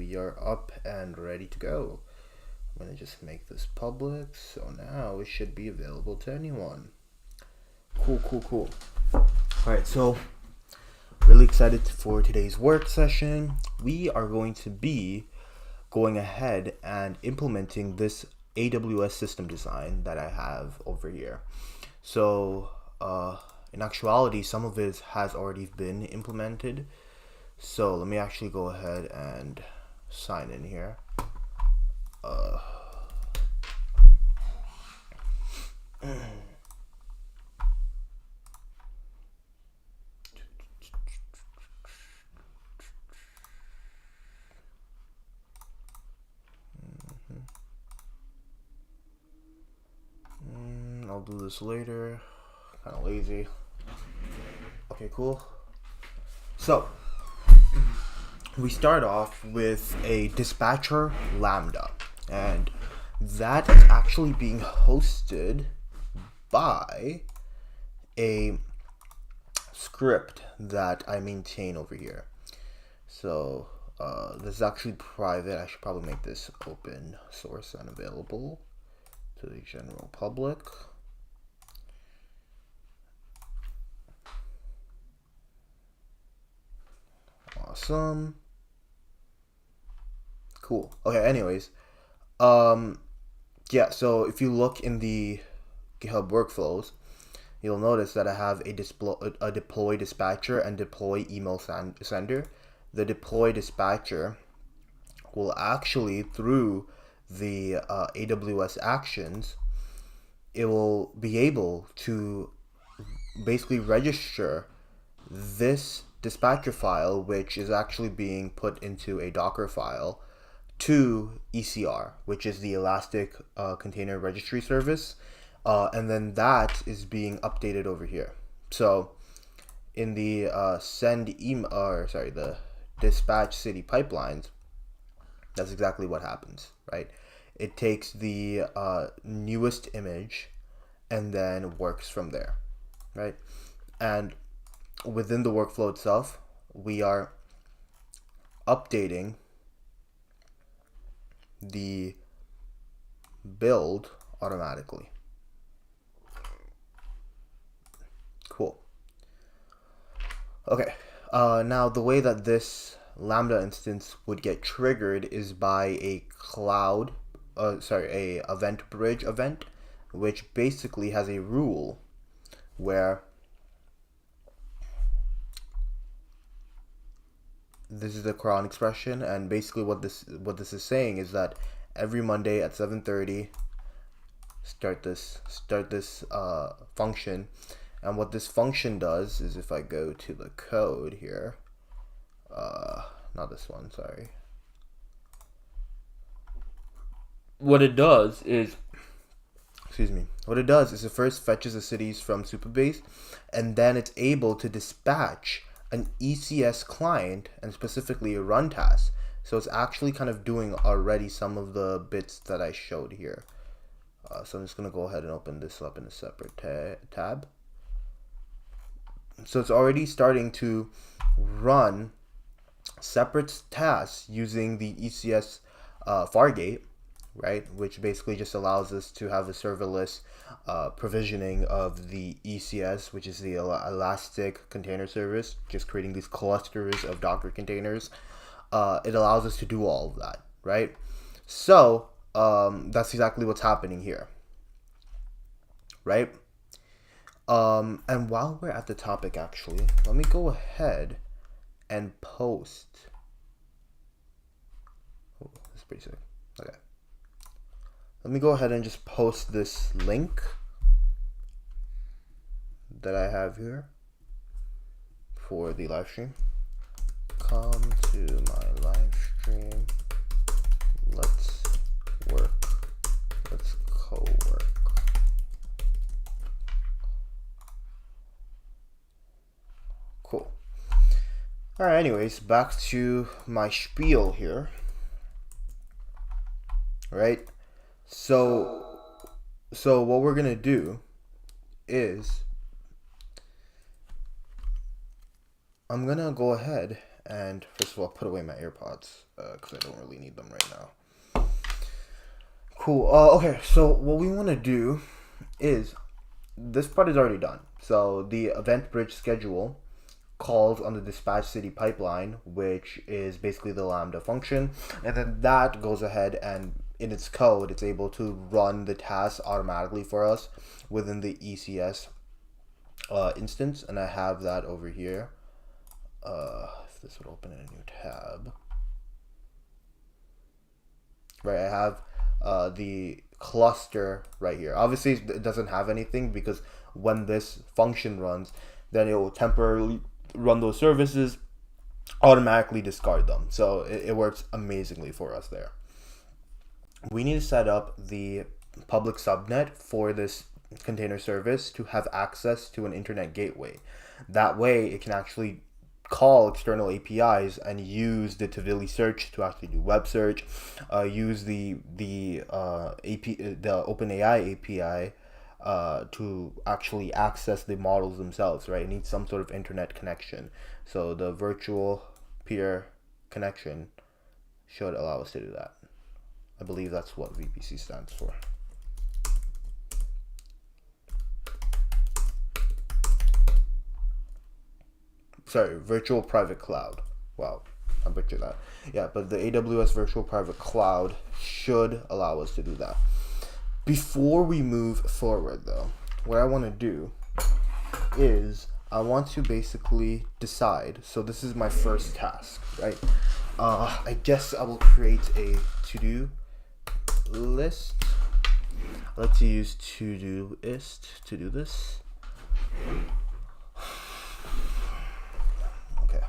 we are up and ready to go. I'm gonna just make this public, so now it should be available to anyone. Cool. Alright, so really excited for today's work session. We are going to be going ahead and implementing this AWS system design that I have over here. So in actuality, some of it has already been implemented. So let me actually go ahead and sign in here. I'll do this later. Kind of lazy. Okay, cool. So we start off with a dispatcher lambda, and that is actually being hosted by a script that I maintain over here. So this is actually private. I should probably make this open source and available to the general public. Awesome. Cool. Okay, anyways. Yeah, so if you look in the GitHub workflows, you'll notice that I have a deploy dispatcher and deploy email sender. The deploy dispatcher will actually, through the AWS actions, it will be able to basically register this dispatcher file, which is actually being put into a Docker file, to ECR, which is the Elastic Container Registry Service, and then that is being updated over here. So in the the dispatch city pipelines, that's exactly what happens, right? It takes the newest image and then works from there, right? And within the workflow itself, we are updating the build automatically. Cool. Okay, now the way that this Lambda instance would get triggered is by a event bridge event, which basically has a rule where this is the cron expression, and basically what this is saying is that every Monday at 7:30 start this function. And what this function does is, if I go to the code here, not this one, sorry. What it does is it first fetches the cities from Supabase, and then it's able to dispatch an ECS client, and specifically a run task. So it's actually kind of doing already some of the bits that I showed here. So I'm just going to go ahead and open this up in a separate tab. So it's already starting to run separate tasks using the ECS Fargate, right? Which basically just allows us to have a serverless provisioning of the ECS, which is the Elastic Container Service, just creating these clusters of Docker containers. It allows us to do all of that, right? So that's exactly what's happening here, right? And while we're at the topic, actually, let me go ahead and post. Oh, that's pretty sick. Okay. Let me go ahead and just post this link that I have here for the live stream. Come to my live stream. Let's work. Let's co-work. Cool. All right, anyways, back to my spiel here. Right? So what we're going to do is I'm going to go ahead and first of all, put away my AirPods because I don't really need them right now. Cool. Okay, so what we want to do is, this part is already done. So the event bridge schedule calls on the dispatch city pipeline, which is basically the Lambda function, and then that goes ahead and in its code, it's able to run the tasks automatically for us within the ECS instance, and I have that over here. If this would open in a new tab, right? I have the cluster right here. Obviously, it doesn't have anything because when this function runs, then it will temporarily run those services, automatically discard them. So it works amazingly for us there. We need to set up the public subnet for this container service to have access to an internet gateway. That way it can actually call external APIs and use the Tavili search to actually do web search, use the OpenAI API to actually access the models themselves, right? It needs some sort of internet connection. So the virtual peer connection should allow us to do that. I believe that's what VPC stands for. Sorry, virtual private cloud. Wow, I butchered that. Yeah, but the AWS virtual private cloud should allow us to do that. Before we move forward though, what I want to do is I want to basically decide. So this is my first task, right? I guess I will create a to-do list. Let's use Todoist to do this. Okay.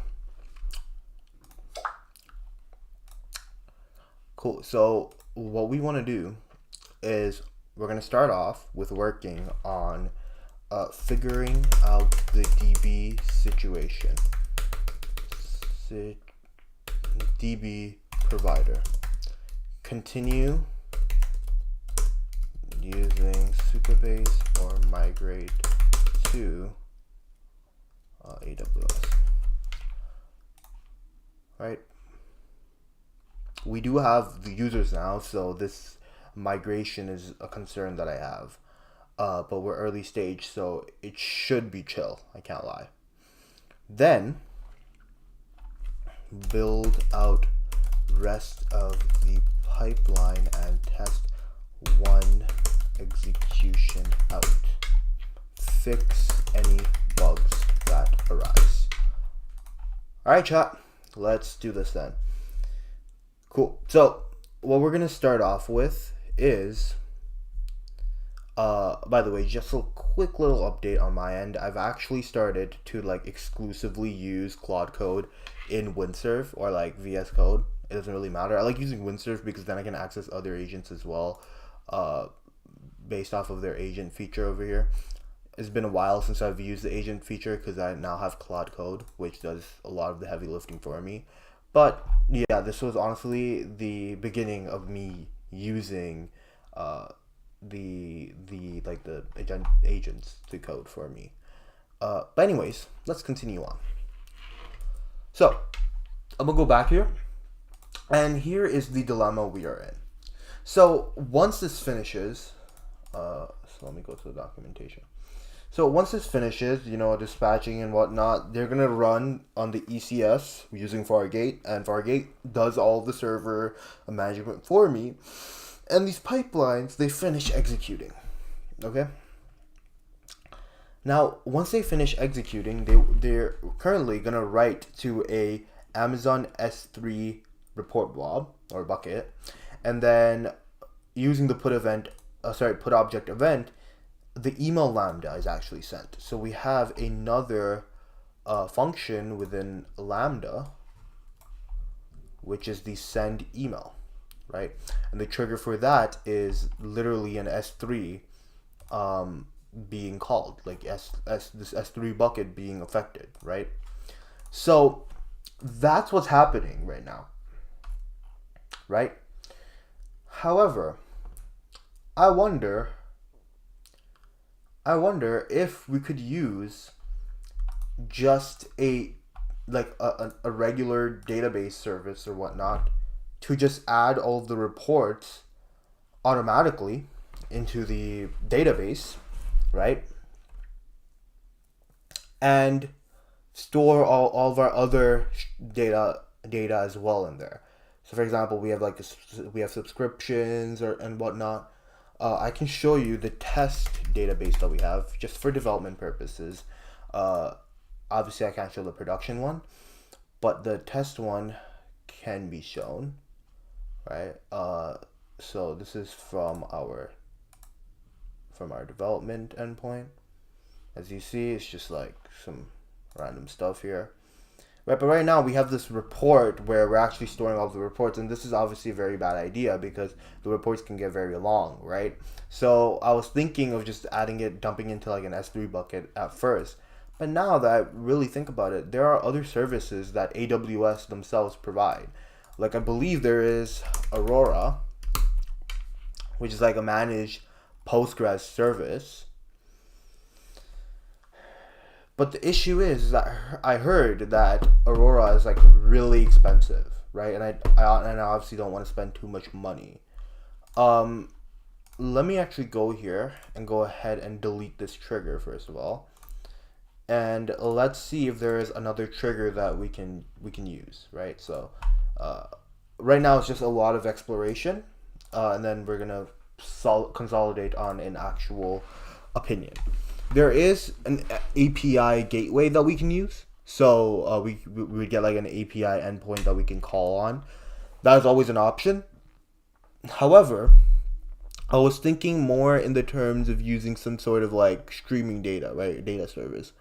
Cool. So what we want to do is we're going to start off with working on figuring out the DB situation. DB provider. Continue using Supabase or migrate to AWS. Right? We do have the users now, so this migration is a concern that I have. But we're early stage, so it should be chill. I can't lie. Then build out rest of the pipeline and test one execution out. Fix any bugs that arise. All right, chat. Let's do this then. Cool. So what we're gonna start off with is, by the way, just a quick little update on my end. I've actually started to like exclusively use Claude Code in Windsurf or like VS Code. It doesn't really matter. I like using Windsurf because then I can access other agents as well, based off of their agent feature over here. It's been a while since I've used the agent feature because I now have Claude Code, which does a lot of the heavy lifting for me. But yeah, this was honestly the beginning of me using the agents to code for me. But anyways, let's continue on. So I'm gonna go back here, and here is the dilemma we are in. So once this finishes, so let me go to the documentation. So once this finishes, you know, dispatching and whatnot, they're gonna run on the ECS using Fargate, and Fargate does all the server management for me. And these pipelines, they finish executing. Okay. Now, once they finish executing, they're currently gonna write to a Amazon S3 report blob or bucket, and then using the put object event, the email lambda is actually sent. So we have another function within lambda, which is the send email, right? And the trigger for that is literally an S3 being called, like this S3 bucket being affected, right? So that's what's happening right now, right? However, I wonder if we could use just a like a regular database service or whatnot to just add all of the reports automatically into the database, right? And store all of our other data as well in there. So for example, we have like we have subscriptions or and whatnot. I can show you the test database that we have just for development purposes. Uh, Obviously, I can't show the production one, but the test one can be shown, right? So this is from our development endpoint. As you see, it's just like some random stuff here. Right, but right now we have this report where we're actually storing all the reports, and this is obviously a very bad idea because the reports can get very long, right? So I was thinking of just dumping into like an S3 bucket at first. But now that I really think about it, there are other services that AWS themselves provide. Like I believe there is Aurora, which is like a managed Postgres service. But the issue is that I heard that Aurora is like really expensive, right? And I obviously don't want to spend too much money. Um, Let me actually go here and go ahead and delete this trigger first of all, and let's see if there is another trigger that we can use, right? So, uh, right now it's just a lot of exploration, and then we're gonna consolidate on an actual opinion. There is an API gateway that we can use. So we would get like an API endpoint that we can call on. That is always an option. However, I was thinking more in the terms of using some sort of like streaming data, right? Data service.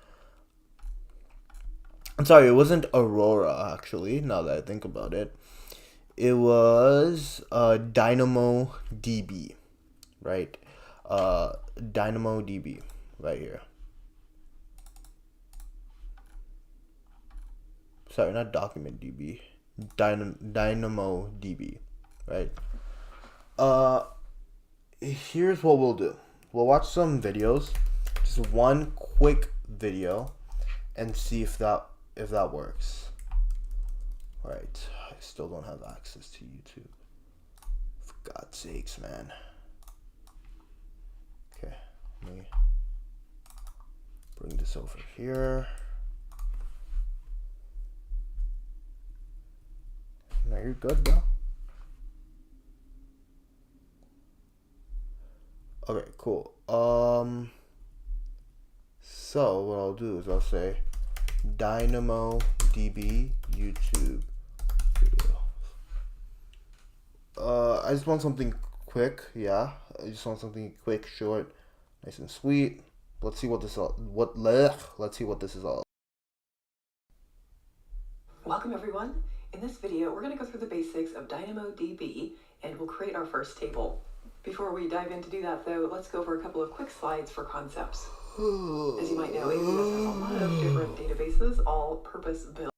I'm sorry, it wasn't Aurora actually. Now that I think about it, it was DynamoDB, right? DynamoDB, right here. Sorry, not document DB, DynamoDB, right? Uh, Here's what we'll do. We'll watch some videos, just one quick video, and see if that works. All right, I still don't have access to YouTube. For God's sakes, man. Okay, let me bring this over here. No, you're good, bro. Okay, cool. So what I'll do is I'll say DynamoDB YouTube video. I just want something quick, yeah. I just want something quick, short, nice and sweet. Let's see what this all let's see what this is all. Welcome everyone. In this video, we're going to go through the basics of DynamoDB and we'll create our first table. Before we dive in to do that though, let's go over a couple of quick slides for concepts. As you might know, AWS has a lot of different databases, all purpose-built.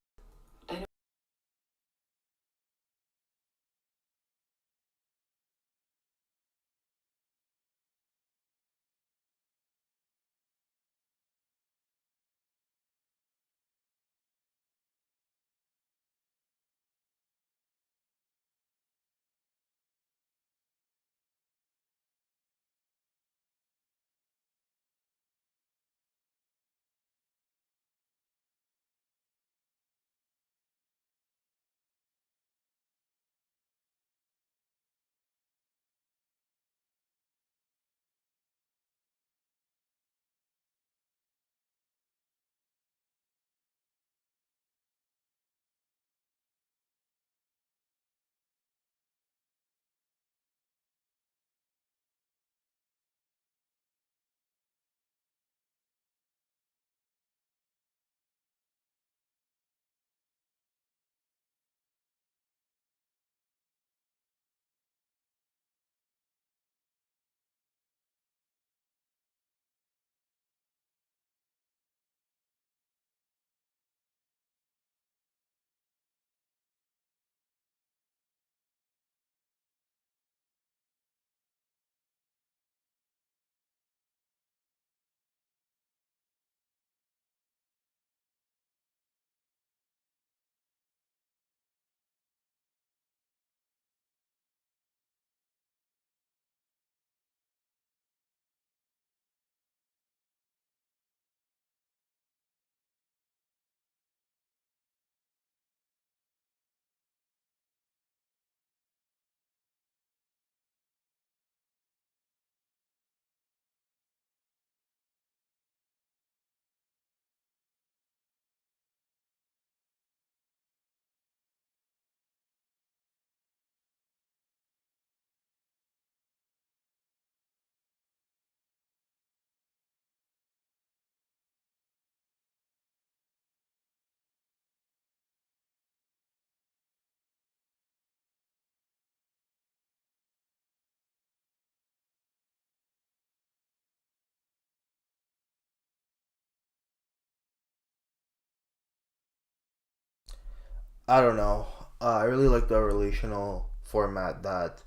I don't know. I really like the relational format that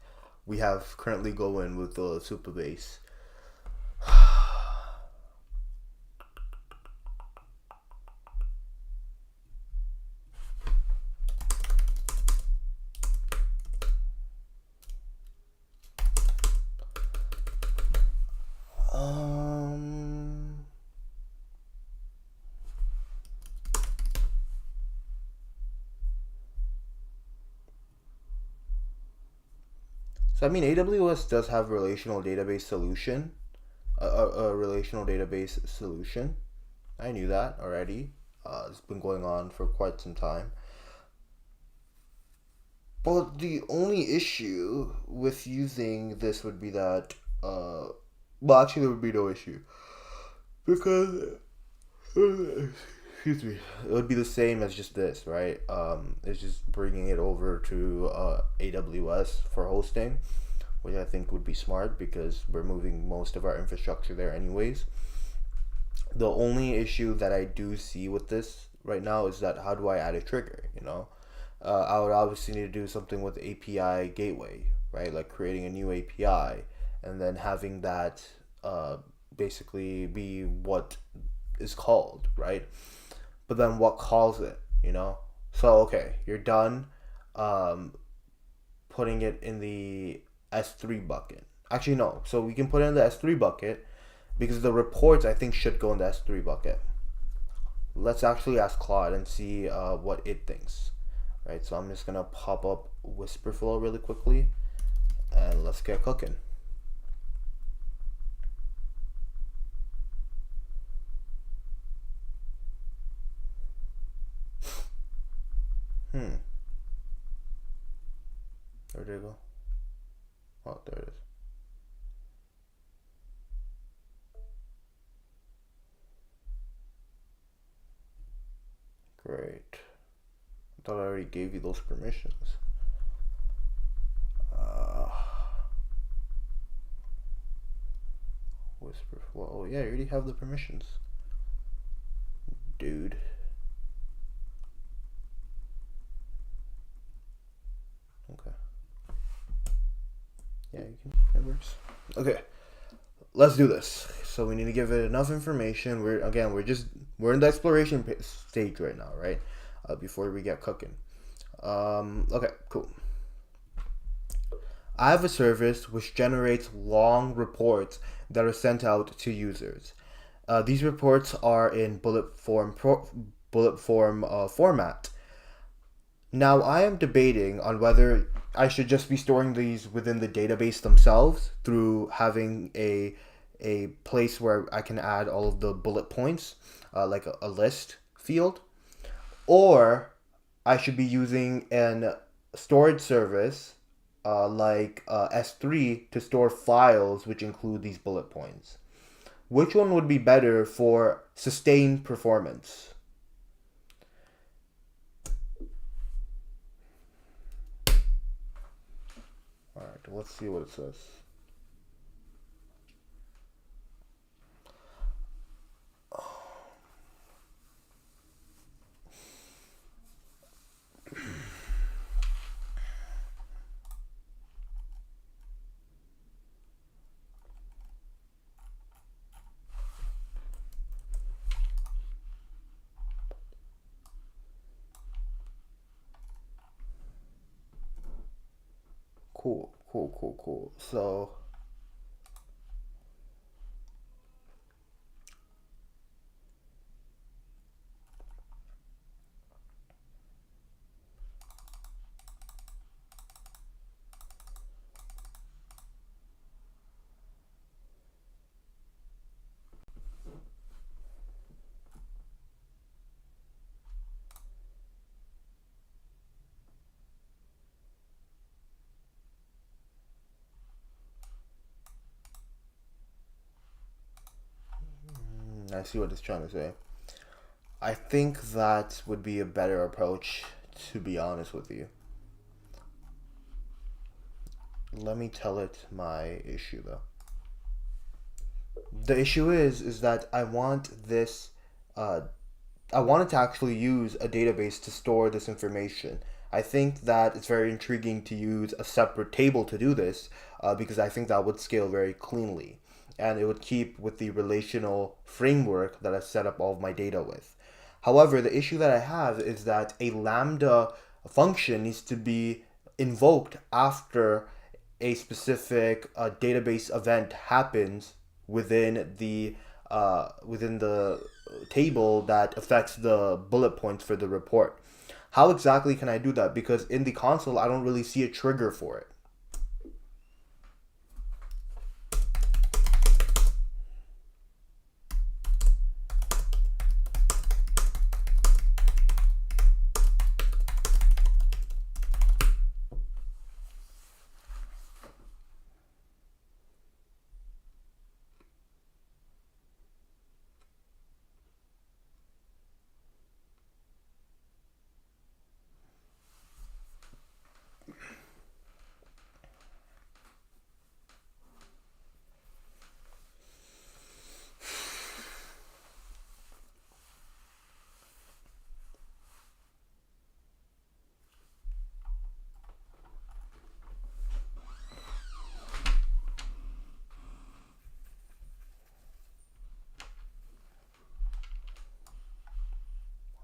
we have currently going with the Supabase. Um, so I mean, AWS does have relational database solution, a relational database solution. I knew that already. It's been going on for quite some time. But the only issue with using this would be that, well, actually, there would be no issue because, excuse me, it would be the same as just this, right? It's just bringing it over to AWS for hosting, which I think would be smart because we're moving most of our infrastructure there anyways. The only issue that I do see with this right now is that how do I add a trigger? I would obviously need to do something with API gateway, right? Like creating a new API and then having that basically be what is called, right? But then what calls it? So, okay, you're done um, putting it in the S3 bucket. Actually, no. So we can put it in the S3 bucket because the reports I think should go in the S3 bucket. Let's actually ask Claude and see what it thinks. Right, so I'm just gonna pop up Whisperflow really quickly and let's get cooking. Where did it go? Oh, there it is. Great. I thought I already gave you those permissions. Whisperflow. Oh yeah, you already have the permissions, dude. Okay. Yeah, you can. It works. Okay, let's do this. So we need to give it enough information. We're in the exploration stage right now, right? Before we get cooking. Okay, cool. I have a service which generates long reports that are sent out to users. These reports are in bullet form format. Now I am debating on whether I should just be storing these within the database themselves through having a place where I can add all of the bullet points, like a list field, or I should be using an storage service like S3 to store files which include these bullet points. Which one would be better for sustained performance? All right, let's see what it says. Cool, cool, cool, cool. So, I see what it's trying to say. I think that would be a better approach, to be honest with you. Let me tell it my issue though. The issue is that I want this I wanted to actually use a database to store this information. I think that it's very intriguing to use a separate table to do this because I think that would scale very cleanly and it would keep with the relational framework that I set up all of my data with. However, the issue that I have is that a Lambda function needs to be invoked after a specific database event happens within the table that affects the bullet points for the report. How exactly can I do that? Because in the console, I don't really see a trigger for it.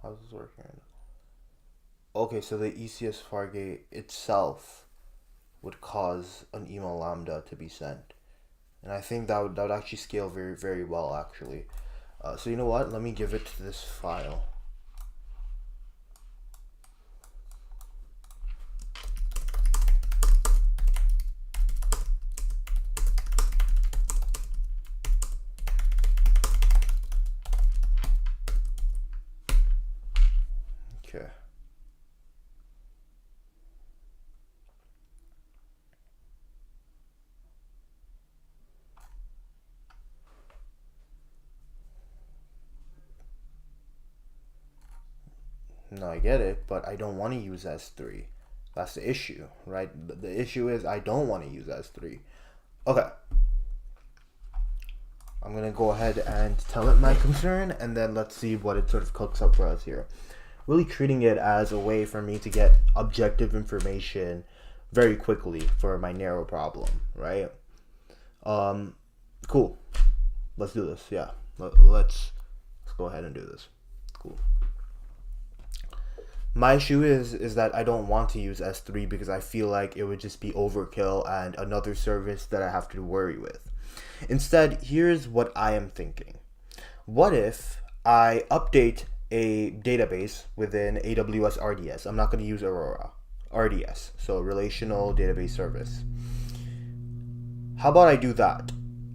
How's this working? Okay, so the ECS Fargate itself would cause an email lambda to be sent. And I think that would actually scale very, very well, actually. So you know what? Let me give it to this file. Okay. No, I get it, but I don't want to use S3. That's the issue, right? The issue is I don't want to use S3. Okay. I'm going to go ahead and tell it my concern, and then let's see what it sort of cooks up for us here. Really treating it as a way for me to get objective information very quickly for my narrow problem, right? Cool. Let's do this. Yeah. Let's go ahead and do this. Cool. My issue is that I don't want to use S3 because I feel like it would just be overkill and another service that I have to worry with. Instead, here's what I am thinking. What if I update a database within AWS RDS? I'm not going to use Aurora. RDS, so Relational Database Service. How about I do that?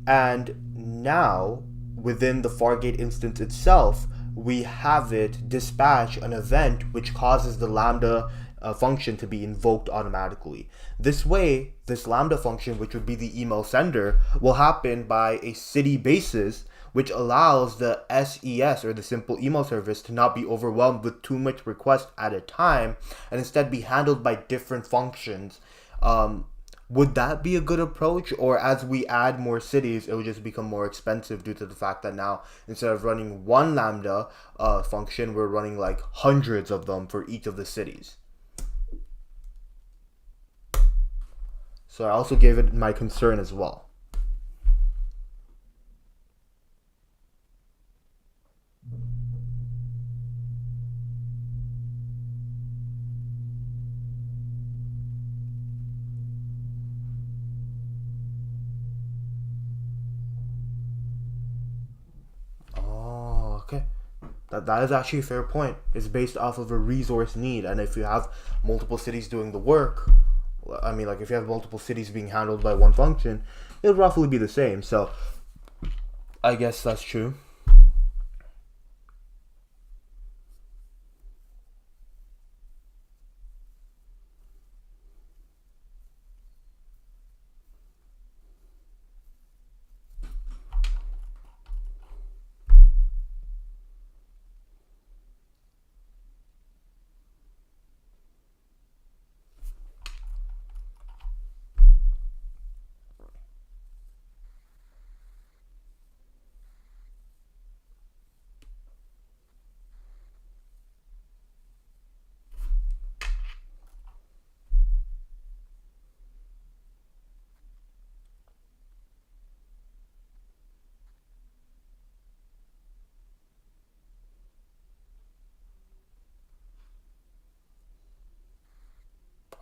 And now, within the Fargate instance itself, we have it dispatch an event which causes the Lambda function to be invoked automatically. This way, this Lambda function, which would be the email sender, will happen by a city basis, which allows the SES or the simple email service to not be overwhelmed with too much requests at a time and instead be handled by different functions. Would that be a good approach? Or as we add more cities, it would just become more expensive due to the fact that now instead of running one Lambda function, we're running like hundreds of them for each of the cities. So I also gave it my concern as well. Oh, okay. That is actually a fair point. It's based off of a resource need, and if you have multiple cities doing the work, I mean, like if you have multiple cities being handled by one function, it'll roughly be the same. So I guess that's true.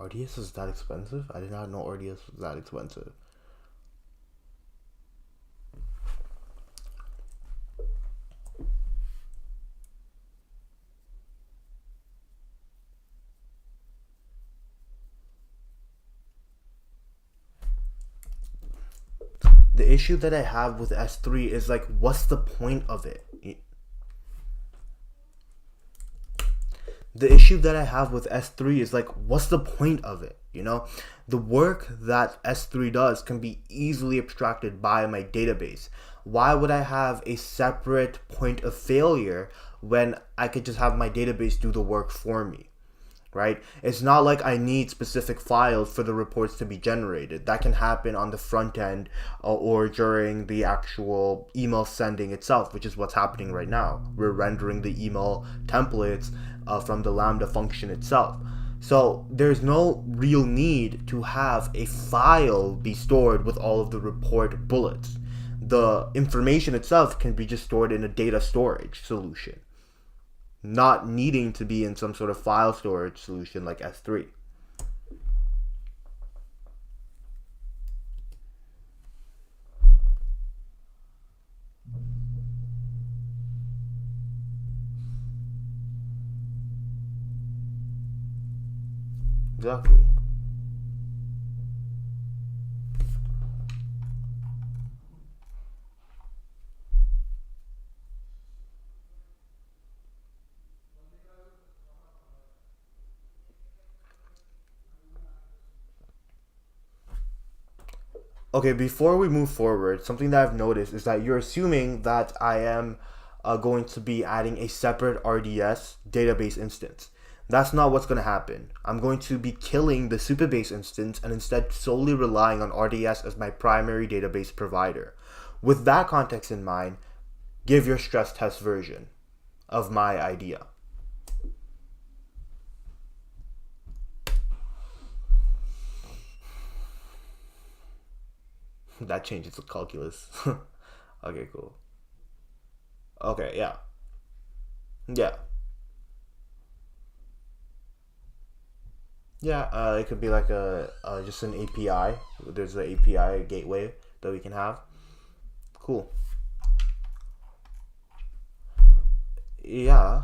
RDS is that expensive? I did not know RDS was that expensive. The issue that I have with S3 is like, what's the point of it? The issue that I have with S3 is like, what's the point of it? You know, the work that S3 does can be easily abstracted by my database. Why would I have a separate point of failure when I could just have my database do the work for me? Right? It's not like I need specific files for the reports to be generated. That can happen on the front end or during the actual email sending itself, which is what's happening right now. We're rendering the email templates from the Lambda function itself. So there's no real need to have a file be stored with all of the report bullets. The information itself can be just stored in a data storage solution, not needing to be in some sort of file storage solution like S3. Exactly. Okay, before we move forward, something that I've noticed is that you're assuming that I am going to be adding a separate RDS database instance. That's not what's going to happen. I'm going to be killing the Supabase instance and instead solely relying on RDS as my primary database provider. With that context in mind, give your stress test version of my idea. That changes the calculus. Okay, cool. Okay, yeah. Yeah. Yeah, it could be like a just an API. There's an API gateway that we can have. Cool. Yeah.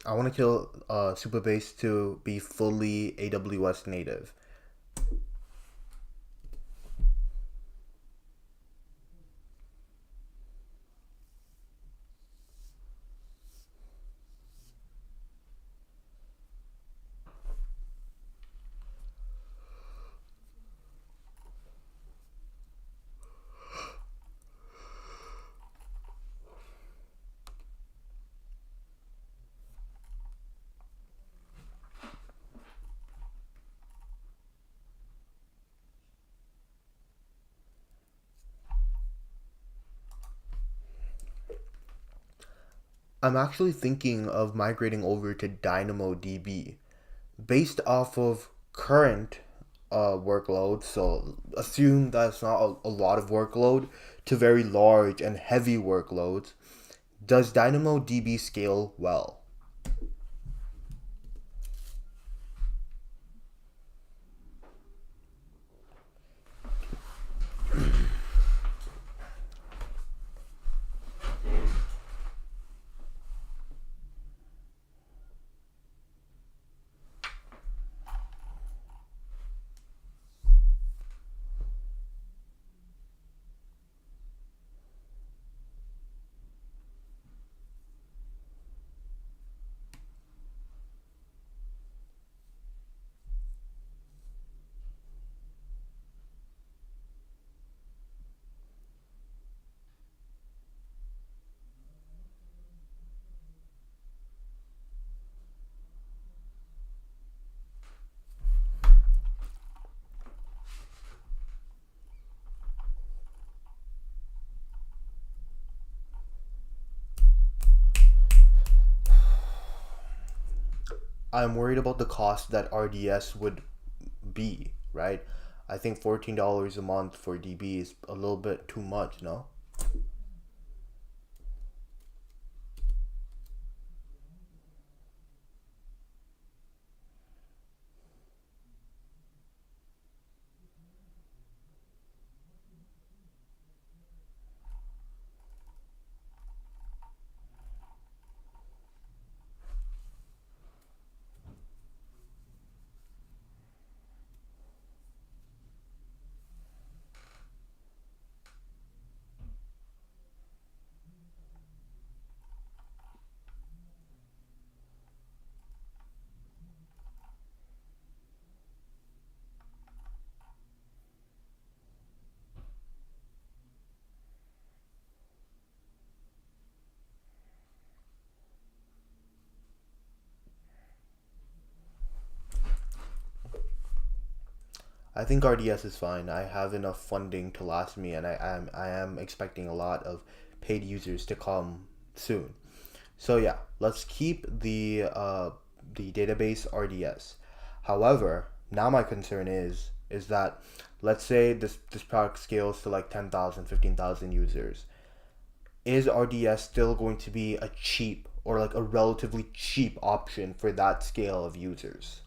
I want to kill Superbase to be fully AWS native. I'm actually thinking of migrating over to DynamoDB based off of current workload. So assume that's not a lot of workload to very large and heavy workloads. Does DynamoDB scale well? I'm worried about the cost that RDS would be, right? I think $14 a month for DB is a little bit too much, no? I think RDS is fine. I have enough funding to last me, and I am expecting a lot of paid users to come soon. So yeah, let's keep the database RDS. However, now my concern is that let's say this product scales to like 10,000, 15,000 users. Is RDS still going to be a cheap or like a relatively cheap option for that scale of users?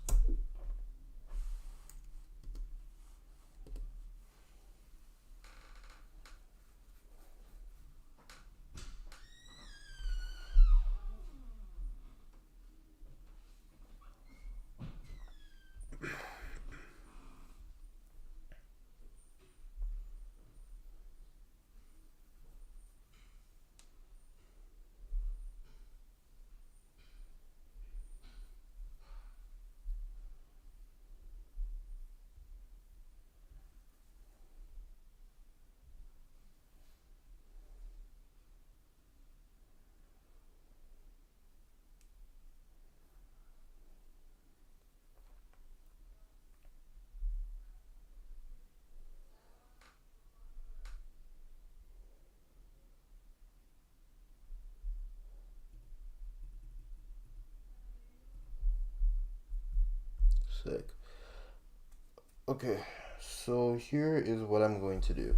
Okay, so here is what I'm going to do.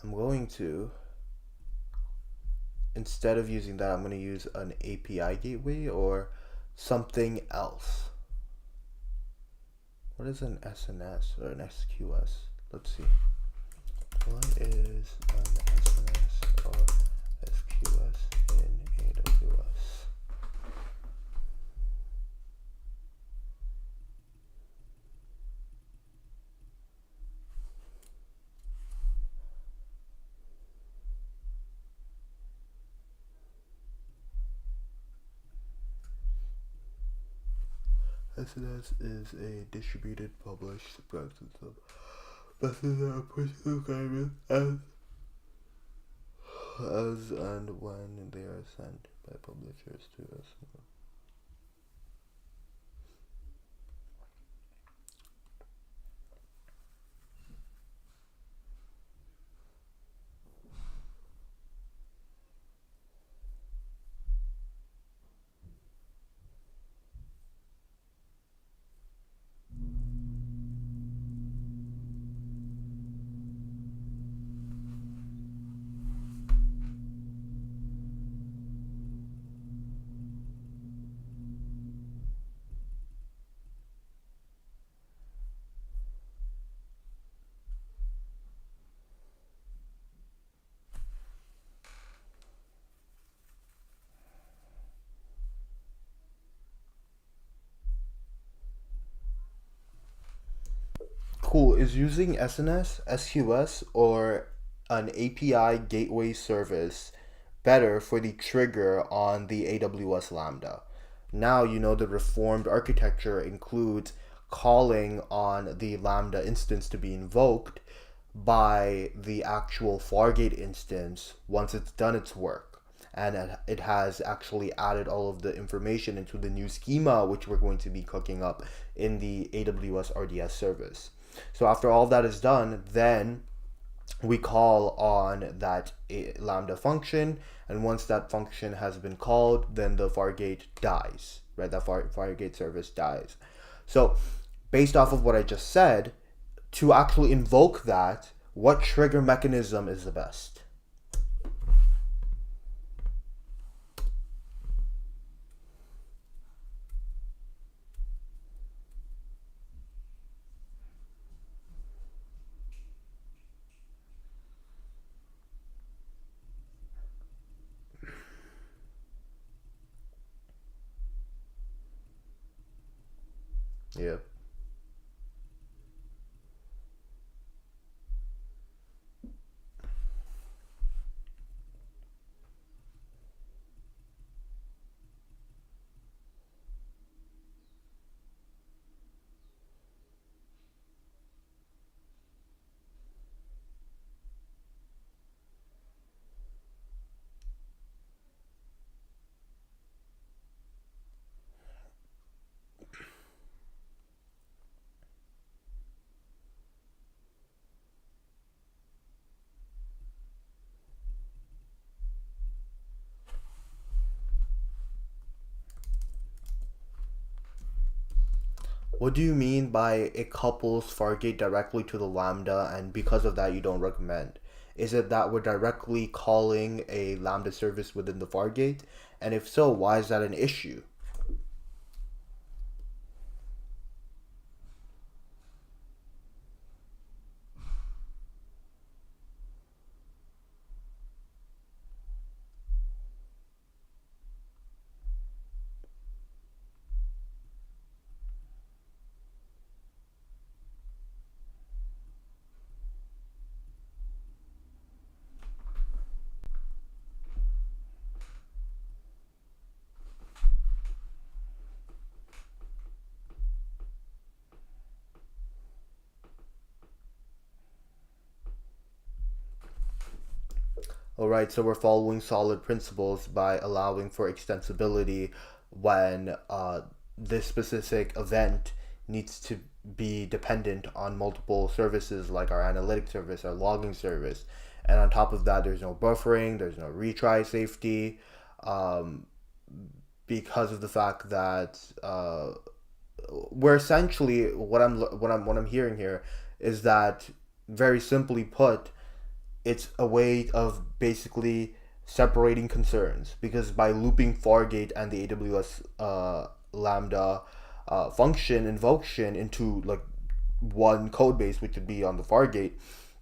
I'm going to, instead of using that, I'm going to use an API gateway or something else. What is an SNS or an SQS? Let's see. What is an SNS or SQS in AWS? SNS is a distributed published subset of messages that are pushed to the as and when they are sent by publishers to us. Cool. Is using SNS, SQS, or an API gateway service better for the trigger on the AWS Lambda? Now you know the reformed architecture includes calling on the Lambda instance to be invoked by the actual Fargate instance once it's done its work. And it has actually added all of the information into the new schema, which we're going to be cooking up in the AWS RDS service. So after all that is done, then we call on that Lambda function, and once that function has been called, then the Fargate dies, right? That Fargate service dies. So based off of what I just said, to actually invoke that, what trigger mechanism is the best? Yeah. What do you mean by it couples Fargate directly to the Lambda, and because of that, you don't recommend? Is it that we're directly calling a Lambda service within the Fargate? And if so, why is that an issue? All right, so we're following solid principles by allowing for extensibility when this specific event needs to be dependent on multiple services like our analytic service, our logging service. And on top of that, there's no buffering, there's no retry safety, um, because of the fact that where essentially what I'm hearing here is that, very simply put, it's a way of basically separating concerns, because by looping Fargate and the AWS Lambda function invocation into like one code base, which would be on the Fargate,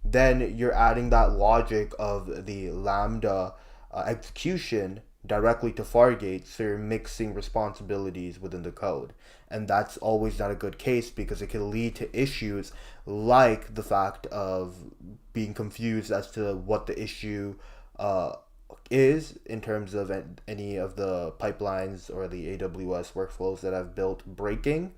then you're adding that logic of the Lambda execution directly to Fargate, so you're mixing responsibilities within the code. And that's always not a good case, because it can lead to issues like the fact of being confused as to what the issue uh, is in terms of any of the pipelines or the AWS workflows that I've built breaking.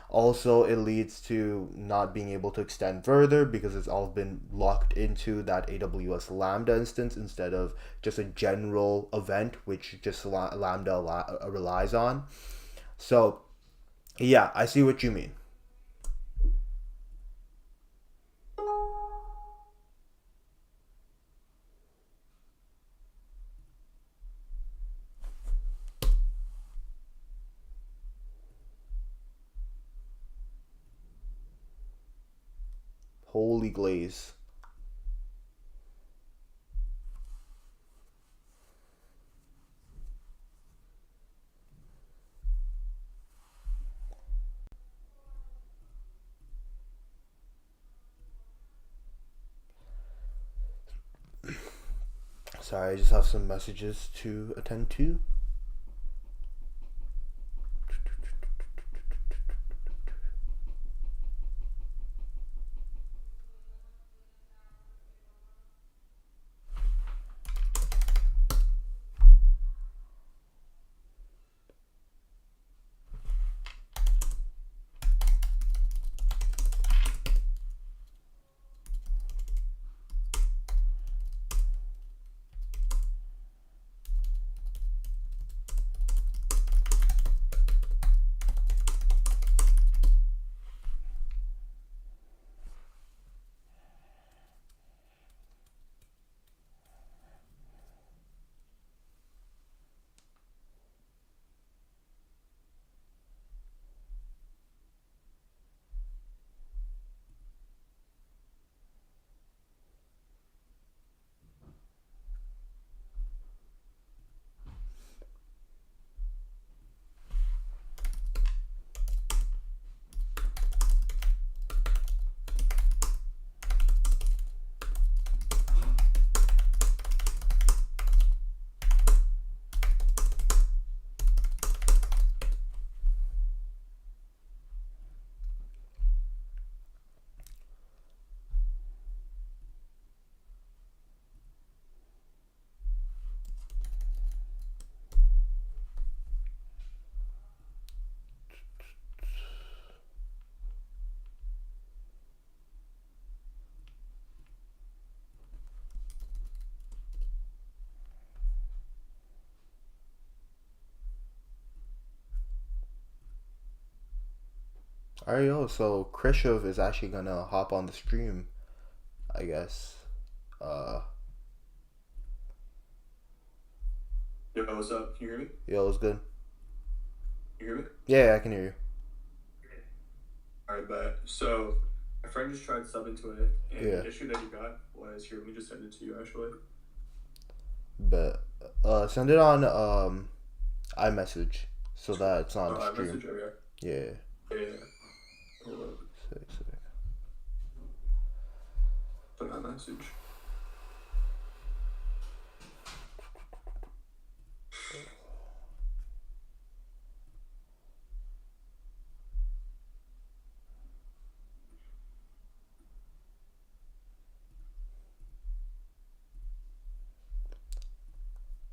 Also, it leads to not being able to extend further, because it's all been locked into that AWS Lambda instance instead of just a general event, which just Lambda relies on. So, yeah, I see what you mean. Holy glaze. Sorry, I just have some messages to attend to. Alright, yo, so Krishav is actually gonna hop on the stream, I guess. Uh, Yo, what's up? Can you hear me? yo, it's good. You hear me? Yeah, I can hear you. Alright, bet. So, my friend just tried subbing to it, and Yeah, the issue that he got was here. Let me just send it to you, actually. but send it on iMessage so that it's on the I stream. message over Yeah. here. Yeah. Hold up. Sick. Put my message.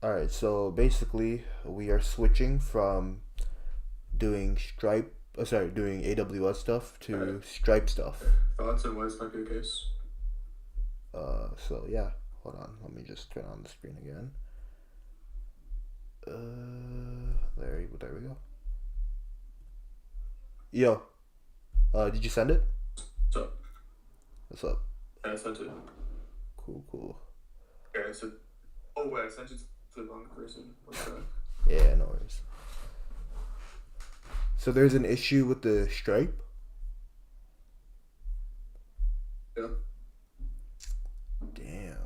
Alright, so basically we are switching from doing doing AWS stuff Alright. to Stripe stuff. Thoughts on why this might be the case? So yeah, hold on, let me just turn on the screen again. There we go. Yo, did you send it? What's up? What's up? Yeah, I sent it. Cool. Okay, I said. Oh, wait, I sent it to the wrong person. What's that? Yeah, no worries. So there's an issue with the Stripe? Yeah. Damn.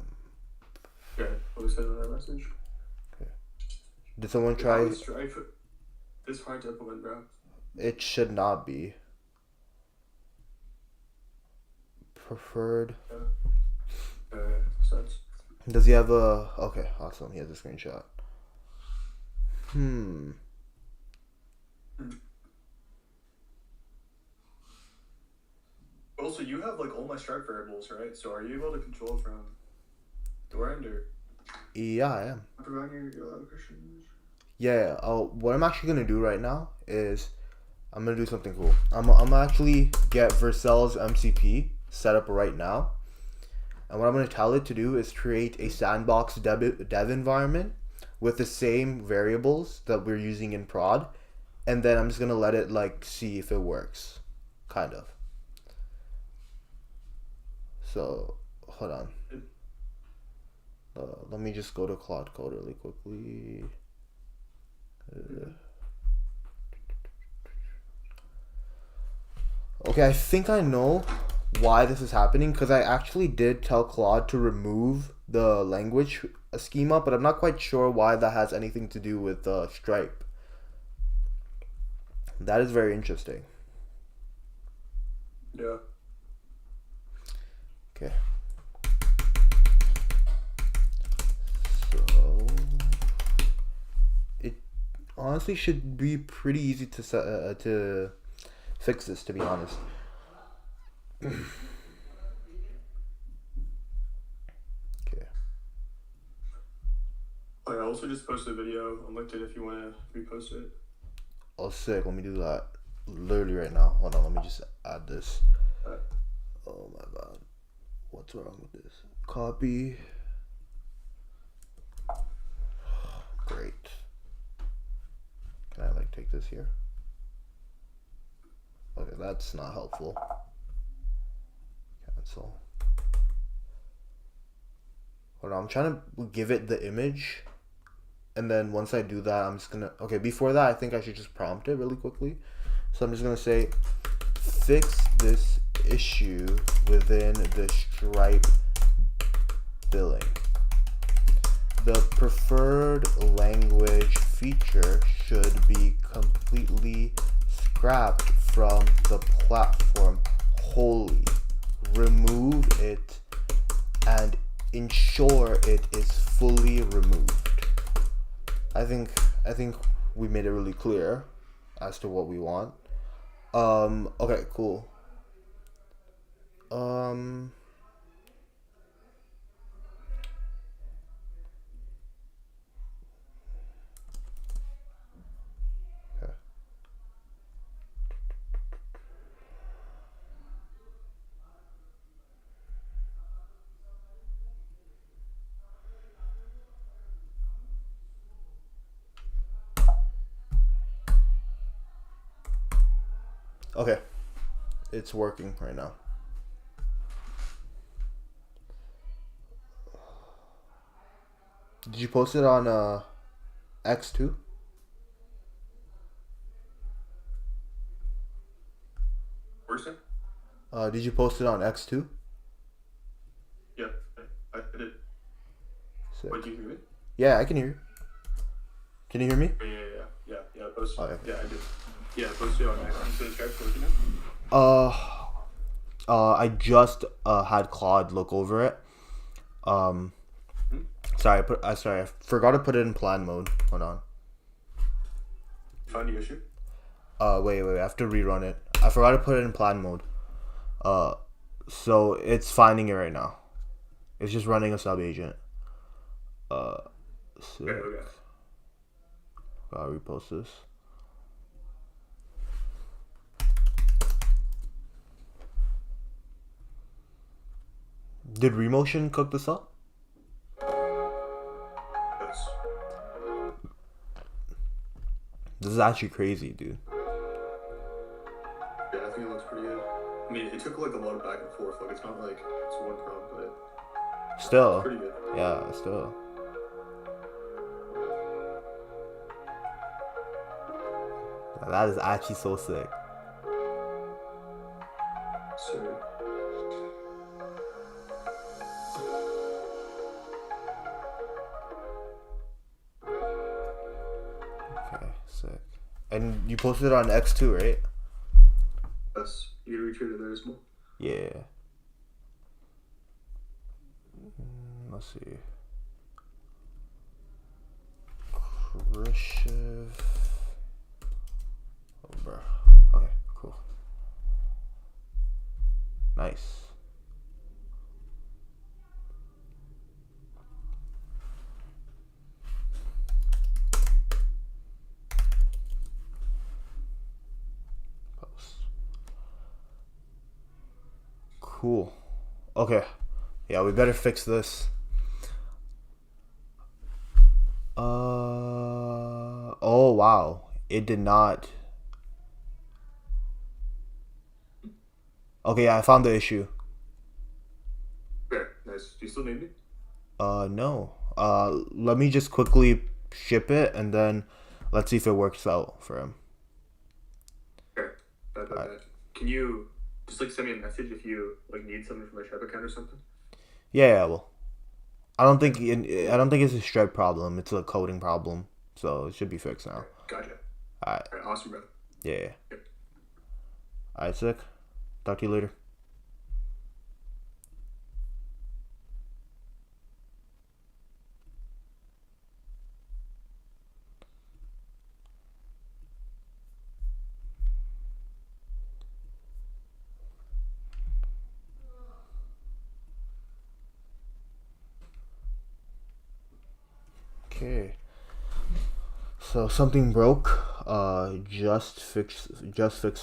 Okay. What was said in that message? Did someone How try? is Stripe this hard to implement, bro? It should not be. Preferred. Sense. Does he have a... Okay, awesome. He has a screenshot. Also, you have like all my Stripe variables, right? So are you able to control from your end or Yeah, I am. providing your questions? Yeah. Oh, what I'm actually gonna do right now is I'm gonna do something cool. I'm actually get Vercel's MCP set up right now, and what I'm gonna tell it to do is create a sandbox dev environment with the same variables that we're using in prod, and then I'm just gonna let it like see if it works, kind of. So hold on. Let me just go to Claude Code really quickly. Okay, I think I know why this is happening because I actually did tell Claude to remove the language schema, but I'm not quite sure why that has anything to do with Stripe. That is very interesting. Yeah. Okay. So it honestly should be pretty easy to fix this, to be honest. Okay. I also just posted a video on LinkedIn if you want to repost it. Oh, sick. Let me do that literally right now. Hold on. Let me just add this. Oh my god. What's wrong with this? Copy. Great. Can I like take this here? Okay, that's not helpful. Cancel. Hold on, I'm trying to give it the image. And then once I do that, I'm just gonna... Okay, before that, I think I should just prompt it really quickly. So I'm just gonna say, fix this issue within the Stripe billing. The preferred language feature should be completely scrapped from the platform wholly. Remove it and ensure it is fully removed. I think we made it really clear as to what we want. Okay, cool. Okay, it's working right now. Did you post it on X too? Where's it? Did you post it on X too? Yeah, I did. Sick. What, do you hear me? Yeah, I can hear you. Can you hear me? Yeah, I posted. Oh, okay. Yeah, I did. Yeah, I posted on X. So the Stripe's working now? I just had Claude look over it. Sorry, I forgot to put it in plan mode. Hold on. You found the issue? Wait, I have to rerun it. I forgot to put it in plan mode. So it's finding it right now. It's just running a sub agent. So Okay. Gotta repost this. Did Remotion cook this up? Yes. This is actually crazy, dude. Yeah, I think it looks pretty good. I mean, it took like a lot of back and forth. Like, it's not like it's one prompt, but Still. it's pretty good. Yeah, still. That is actually so sick. So, Okay, sick. And you posted it on X too, right? yes, you retweeted it there as well. Yeah. Let's see. Krishiv. Oh, bro. Okay, cool. Nice. Post. Cool. Okay. Yeah, we better fix this. Oh wow. It did not. Okay, I found the issue. Okay, nice. Do you still need me? No. Let me just quickly ship it and then let's see if it works out for him. Okay, Alright. Can you just like send me a message if you like need something from my Stripe account or something? Yeah, well. I don't think it's a Stripe problem. It's a coding problem. So it should be fixed now. Okay, gotcha. Alright. All right, awesome, bro. Yeah. Yep. Alright, sick. Talk to you later. Okay. So something broke. Just fixed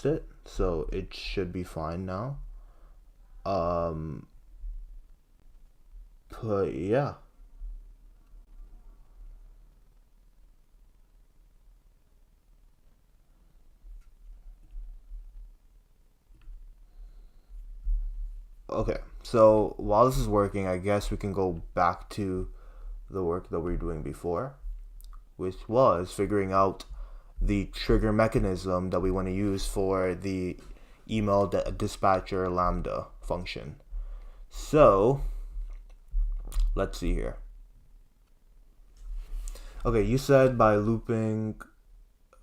it. So it should be fine now. Um but yeah. Okay. So while this is working, I guess we can go back to the work that we were doing before, which was figuring out the trigger mechanism that we want to use for the email dispatcher lambda function. So let's see here. Okay, you said by looping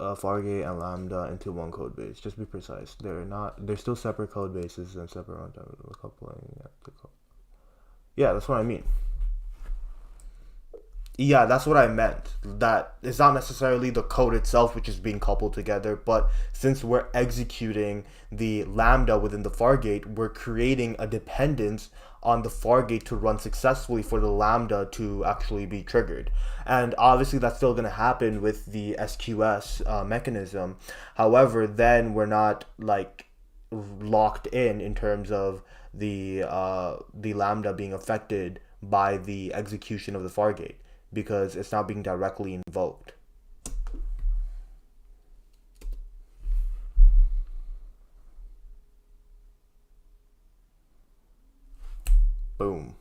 Fargate and Lambda into one code base. Just be precise. They're still separate code bases and separate runtime coupling. Yeah, that's what I mean. Yeah, that's what I meant. That it's not necessarily the code itself which is being coupled together, but since we're executing the Lambda within the Fargate, we're creating a dependence on the Fargate to run successfully for the Lambda to actually be triggered. And obviously that's still going to happen with the SQS mechanism. However, then we're not like locked in terms of the Lambda being affected by the execution of the Fargate, because it's not being directly invoked. Boom.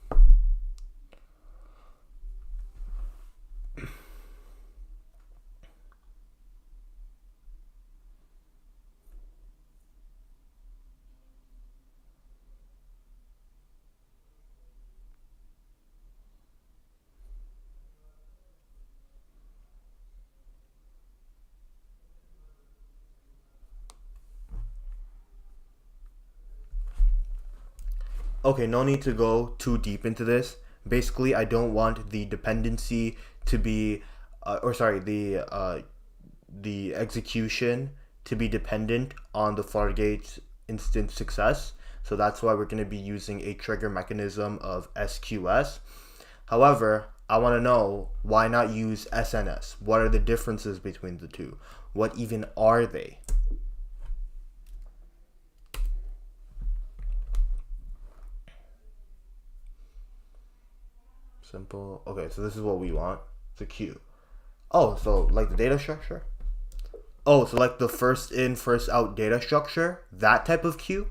Okay, no need to go too deep into this. Basically, I don't want the dependency to be, the execution to be dependent on the Fargate instance success. So that's why we're going to be using a trigger mechanism of SQS. However, I want to know, why not use SNS? What are the differences between the two? What even are they? Simple. Okay, so this is what we want. It's a queue. Oh, so like the data structure? Oh, so like the first in, first out data structure? That type of queue?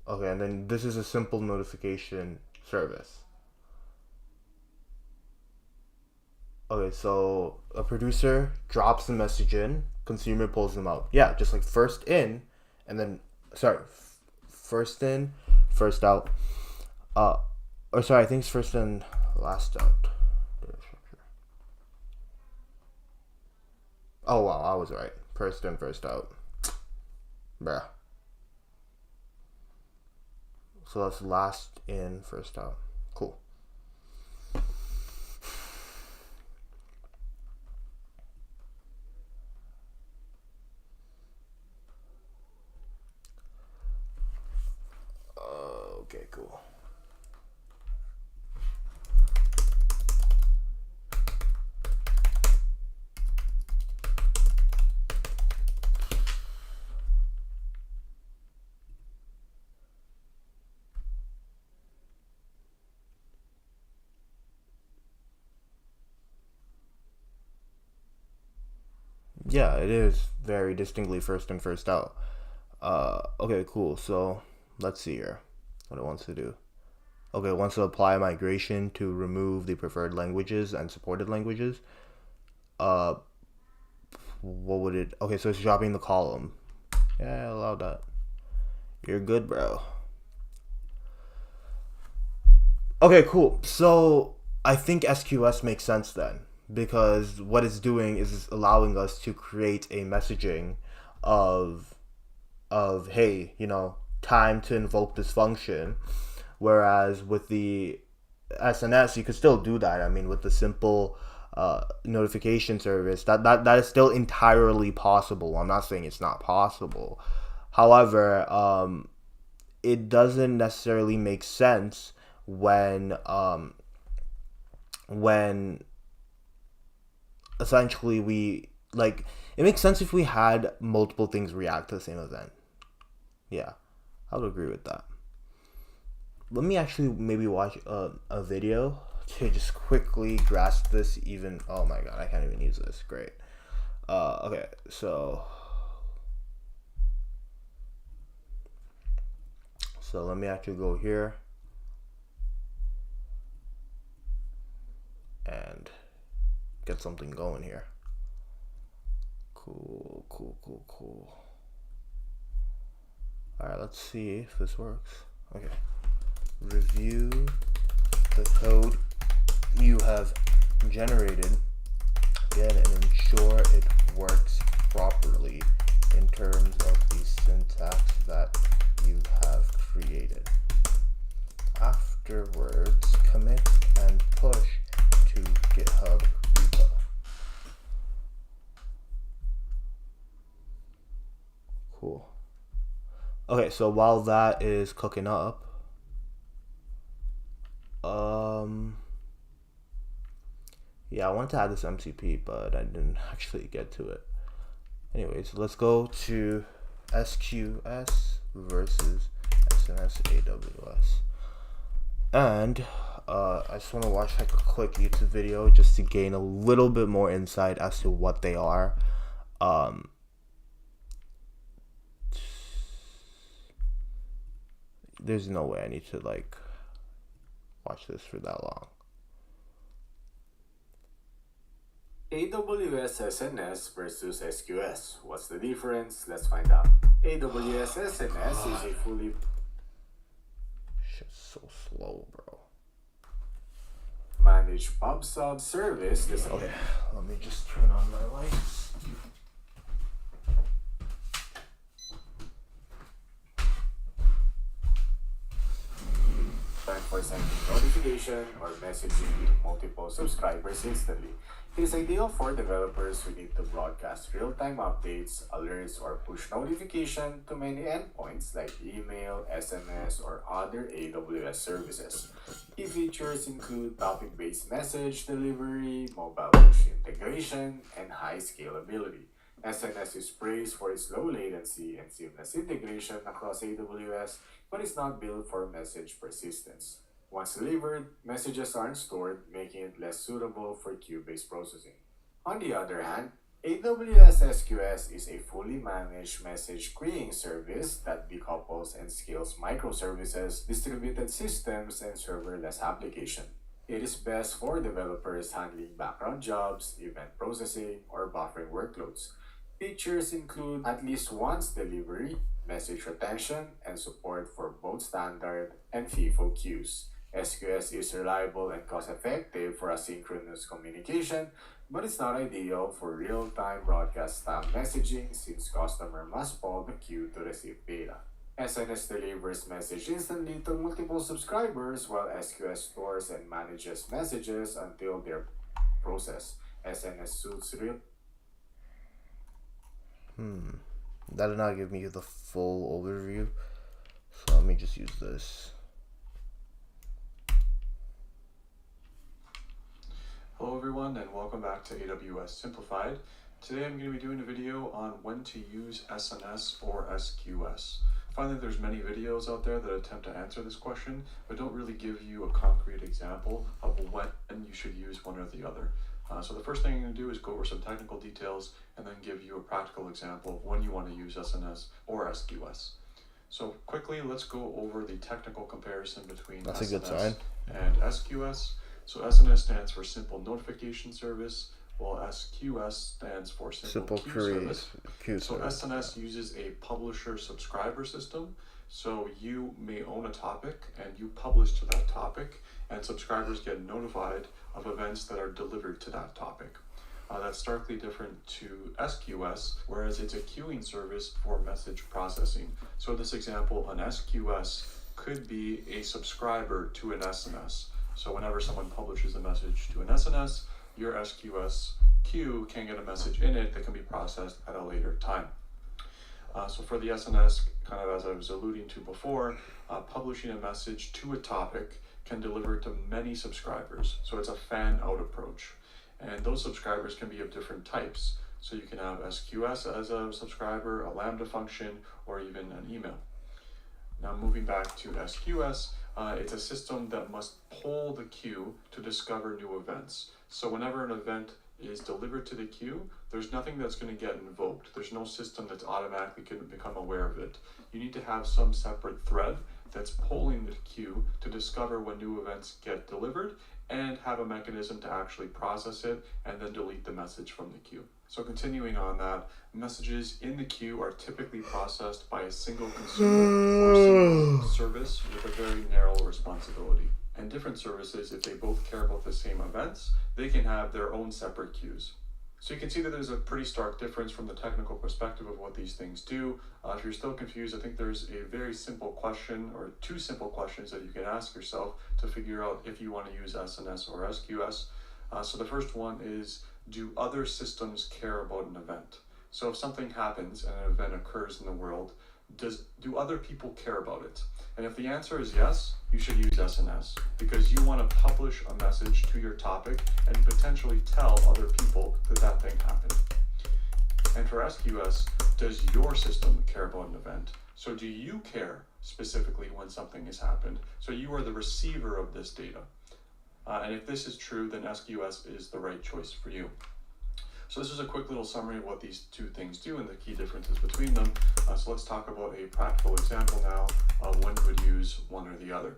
Okay, and then this is a simple notification service. Okay, so a producer drops the message in, consumer pulls them out. Yeah, just like first in, and then sorry, first in, first out. Uh, or sorry, I think it's first in, last out. Oh wow, I was right. First in, first out. Bruh. So that's last in, first out. Cool. Okay, cool. Yeah, it is very distinctly first in, first out. Okay, cool. So let's see here what it wants to do. Okay, it wants to apply migration to remove the preferred languages and supported languages. Uh, what would it? Okay, so it's dropping the column. Yeah, I allow that. You're good, bro. Okay, cool. So I think SQS makes sense then because what it's doing is allowing us to create a messaging of hey, time to invoke this function. Whereas with the SNS, you could still do that. I mean, with the simple notification service, that is still entirely possible. I'm not saying it's not possible. However, it doesn't necessarily make sense when essentially we like it makes sense if we had multiple things react to the same event. Yeah, I would agree with that. Let me actually maybe watch a video to just quickly grasp this even. Oh my god, I can't even use this. Great. Okay, so let me actually go here and get something going here. Cool. Alright, let's see if this works. Okay. Review the code you have generated again and ensure it works properly in terms of the syntax that you have created. Afterwards, commit and push to GitHub repo. Cool. Okay, so while that is cooking up, yeah, I wanted to add this MCP, but I didn't actually get to it. Anyways, let's go to SQS versus SNS AWS. And I just want to watch like a quick YouTube video just to gain a little bit more insight as to what they are. There's no way I need to like watch this for that long. AWS SNS versus SQS. What's the difference? Let's find out. AWS SNS is a fully... Shit's so slow, bro. managed pub/sub service. Okay, let me just turn on my lights. For sending notification or messaging to multiple subscribers instantly. It is ideal for developers who need to broadcast real-time updates, alerts, or push notification to many endpoints like email, SMS, or other AWS services. Key features include topic-based message delivery, mobile push integration, and high scalability. SNS is praised for its low latency and seamless integration across AWS, but is not built for message persistence. Once delivered, messages aren't stored, making it less suitable for queue-based processing. On the other hand, AWS SQS is a fully managed message queuing service that decouples and scales microservices, distributed systems, and serverless applications. It is best for developers handling background jobs, event processing, or buffering workloads. Features include at least once delivery, message retention, and support for both standard and FIFO queues. SQS is reliable and cost effective for asynchronous communication, but it's not ideal for real time broadcast style messaging since customer must follow the queue to receive data. SNS delivers message instantly to multiple subscribers while SQS stores and manages messages until they're processed. SNS suits real. That did not give me the full overview. So let me just use this. Hello everyone and welcome back to AWS Simplified. Today I'm going to be doing a video on when to use SNS or SQS. I find that there's many videos out there that attempt to answer this question, but don't really give you a concrete example of when you should use one or the other. So the first thing I'm going to do is go over some technical details and then give you a practical example of when you want to use SNS or SQS. So quickly, let's go over the technical comparison between That's a good SNS sign. and SQS. So SNS stands for Simple Notification Service, while SQS stands for Simple Queue Service. So SNS uses a publisher subscriber system. So you may own a topic and you publish to that topic, and subscribers get notified of events that are delivered to that topic. That's starkly different to SQS, whereas it's a queuing service for message processing. So in this example, an SQS could be a subscriber to an SNS. So whenever someone publishes a message to an SNS, your SQS queue can get a message in it that can be processed at a later time. So for the SNS, kind of as I was alluding to before, publishing a message to a topic can deliver to many subscribers. So it's a fan-out approach. And those subscribers can be of different types. So you can have SQS as a subscriber, a Lambda function, or even an email. Now moving back to SQS, it's a system that must poll the queue to discover new events. So whenever an event is delivered to the queue, there's nothing that's going to get invoked. There's no system that's automatically going to become aware of it. You need to have some separate thread that's polling the queue to discover when new events get delivered and have a mechanism to actually process it and then delete the message from the queue. So continuing on that, messages in the queue are typically processed by a single consumer or a single service with a very narrow responsibility. And different services, if they both care about the same events, they can have their own separate queues. So you can see that there's a pretty stark difference from the technical perspective of what these things do. If you're still confused, I think there's a very simple question or two simple questions that you can ask yourself to figure out if you want to use SNS or SQS. So the first one is, do other systems care about an event? So if something happens and an event occurs in the world, do other people care about it? And if the answer is yes, you should use SNS because you want to publish a message to your topic and potentially tell other people that that thing happened. And for SQS, does your system care about an event? So do you care specifically when something has happened? So you are the receiver of this data. And if this is true, then SQS is the right choice for you. So this is a quick little summary of what these two things do and the key differences between them. So let's talk about a practical example now of when you would use one or the other.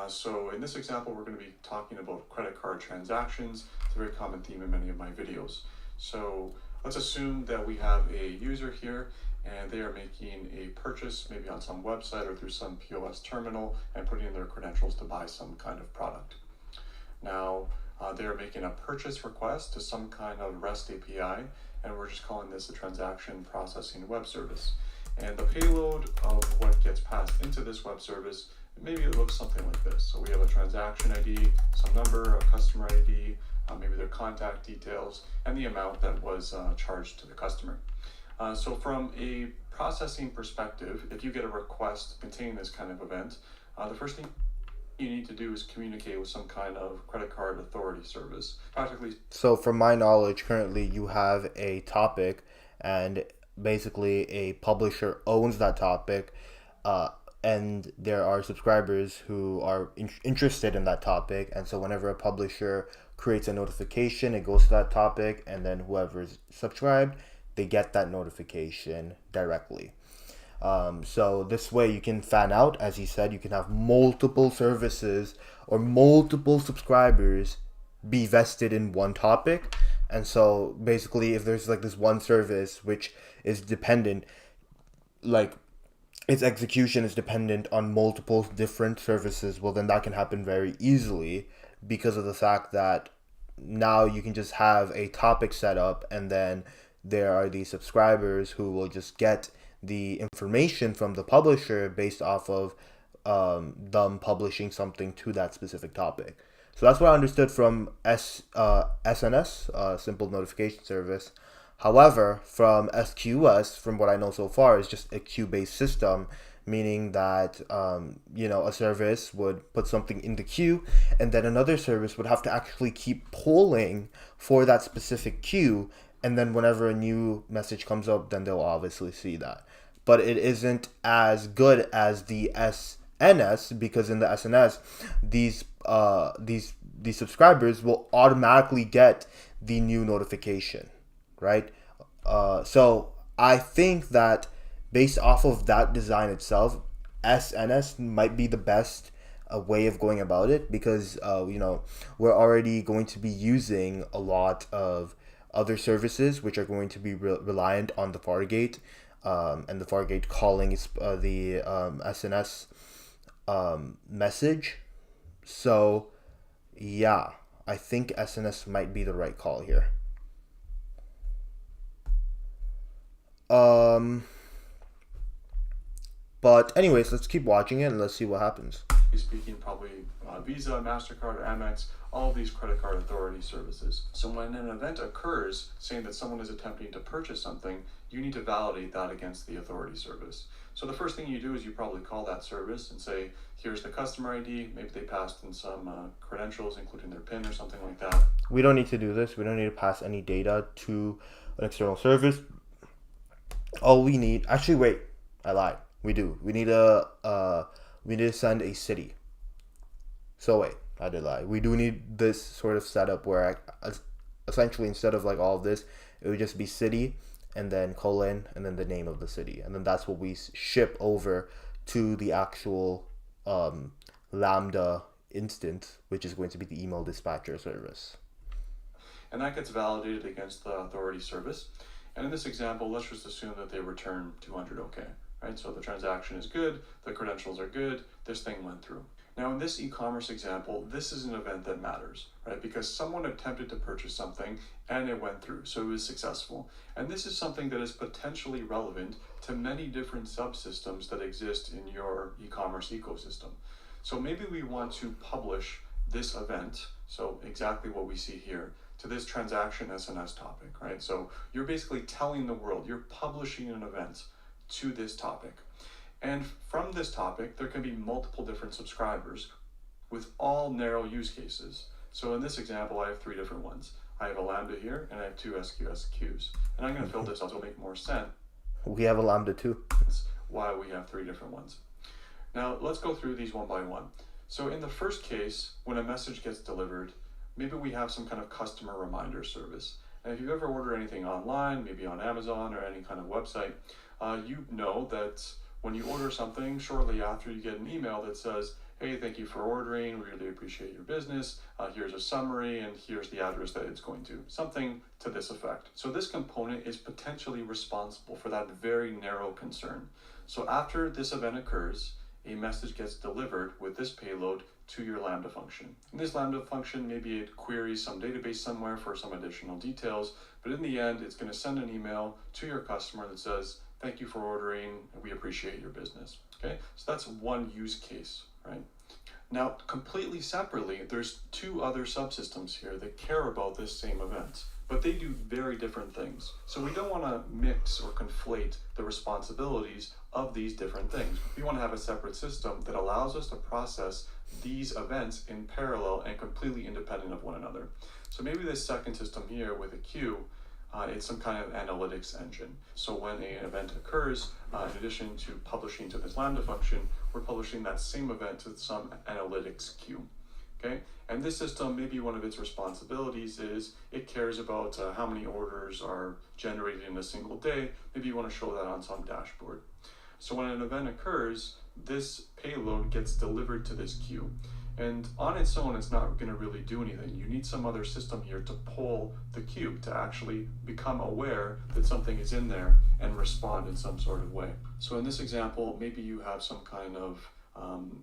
So in this example, we're going to be talking about credit card transactions. It's a very common theme in many of my videos. So let's assume that we have a user here and they are making a purchase maybe on some website or through some POS terminal and putting in their credentials to buy some kind of product. Now, they are making a purchase request to some kind of REST API, and we're just calling this a transaction processing web service. And the payload of what gets passed into this web service, maybe it looks something like this. So we have a transaction ID, some number, a customer ID, maybe their contact details, and the amount that was charged to the customer. So from a processing perspective, if you get a request containing this kind of event, the first thing you need to do is communicate with some kind of credit card authority service. Practically. So from my knowledge, currently you have a topic and basically a publisher owns that topic, and there are subscribers who are interested in that topic, and so whenever a publisher creates a notification, it goes to that topic, and then whoever's subscribed, they get that notification directly. So this way you can fan out, as he said, you can have multiple services or multiple subscribers be vested in one topic. And so basically if there's like this one service which is dependent, like its execution is dependent on multiple different services, well then that can happen very easily because of the fact that now you can just have a topic set up, and then there are these subscribers who will just get the information from the publisher based off of them publishing something to that specific topic. So that's what I understood from SNS, Simple Notification Service. However, from SQS, from what I know so far, is just a queue-based system, meaning that a service would put something in the queue, and then another service would have to actually keep polling for that specific queue, and then whenever a new message comes up, then they'll obviously see that. But it isn't as good as the SNS, because in the SNS, these subscribers will automatically get the new notification, right? So I think that based off of that design itself, SNS might be the best way of going about it, because we're already going to be using a lot of other services which are going to be reliant on the Fargate, and the Fargate calling is the SNS message. So yeah, I think SNS might be the right call here. But anyways, let's keep watching it and let's see what happens. Speaking probably Visa, MasterCard, Amex, all of these credit card authority services. So when an event occurs saying that someone is attempting to purchase something, you need to validate that against the authority service. So the first thing you do is you probably call that service and say, here's the customer ID. Maybe they passed in some credentials, including their PIN or something like that. We don't need to do this. We don't need to pass any data to an external service. All we need, actually, wait, I lied. We do. We need to send a city. So wait, I did lie. We do need this sort of setup where essentially instead of like all of this, it would just be city and then colon and then the name of the city, and then that's what we ship over to the actual Lambda instance, which is going to be the email dispatcher service. And that gets validated against the authority service. And in this example, let's just assume that they return 200 OK, right? So the transaction is good, the credentials are good, this thing went through. Now in this e-commerce example, this is an event that matters, right? Because someone attempted to purchase something and it went through, so it was successful. And this is something that is potentially relevant to many different subsystems that exist in your e-commerce ecosystem. So maybe we want to publish this event, so exactly what we see here, to this transaction SNS topic, right? So you're basically telling the world, you're publishing an event to this topic. And from this topic, there can be multiple different subscribers with all narrow use cases. So in this example, I have 3 different ones. I have a Lambda here, and I have 2 SQS queues. And I'm going to fill this out to make more sense. We have a Lambda too. That's why we have 3 different ones. Now, let's go through these one by one. So in the first case, when a message gets delivered, maybe we have some kind of customer reminder service. And if you've ever ordered anything online, maybe on Amazon or any kind of website, you know that when you order something, shortly after you get an email that says, hey, thank you for ordering, we really appreciate your business, here's a summary, and here's the address that it's going to. Something to this effect. So this component is potentially responsible for that very narrow concern. So after this event occurs, a message gets delivered with this payload to your Lambda function. And this Lambda function, maybe it queries some database somewhere for some additional details, but in the end, it's going to send an email to your customer that says, thank you for ordering, we appreciate your business. Okay, so that's one use case, right? Now, completely separately, there's 2 other subsystems here that care about this same event, but they do very different things. So we don't want to mix or conflate the responsibilities of these different things. We want to have a separate system that allows us to process these events in parallel and completely independent of one another. So maybe this second system here with a queue, it's some kind of analytics engine. So when an event occurs, in addition to publishing to this Lambda function, we're publishing that same event to some analytics queue. Okay, and this system, maybe one of its responsibilities is it cares about how many orders are generated in a single day. Maybe you want to show that on some dashboard. So when an event occurs, this payload gets delivered to this queue. And on its own, it's not going to really do anything. You need some other system here to pull the queue, to actually become aware that something is in there and respond in some sort of way. So in this example, maybe you have some kind of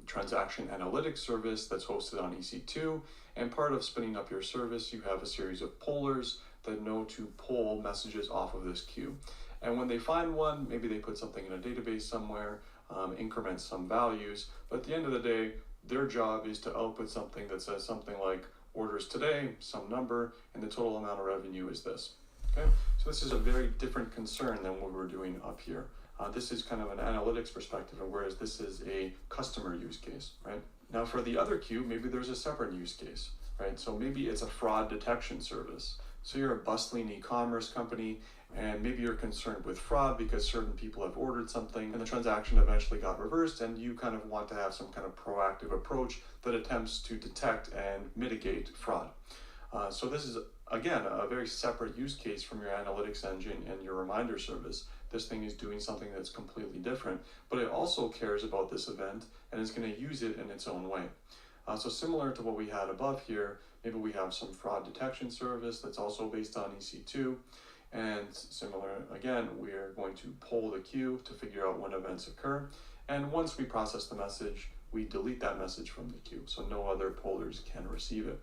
transaction analytics service that's hosted on EC2, and part of spinning up your service, you have a series of pollers that know to pull messages off of this queue. And when they find one, maybe they put something in a database somewhere, increment some values, but at the end of the day, their job is to output something that says something like orders today, some number, and the total amount of revenue is this. Okay, so this is a very different concern than what we're doing up here. This is kind of an analytics perspective, and whereas this is a customer use case, right? Now for the other queue, maybe there's a separate use case, right? So maybe it's a fraud detection service. So you're a bustling e-commerce company, and maybe you're concerned with fraud because certain people have ordered something and the transaction eventually got reversed, and you kind of want to have some kind of proactive approach that attempts to detect and mitigate fraud. So this is, again, a very separate use case from your analytics engine and your reminder service. This thing is doing something that's completely different, but it also cares about this event and is going to use it in its own way. So similar to what we had above here, maybe we have some fraud detection service that's also based on EC2. And similar, again, we're going to poll the queue to figure out when events occur. And once we process the message, we delete that message from the queue, so no other pollers can receive it.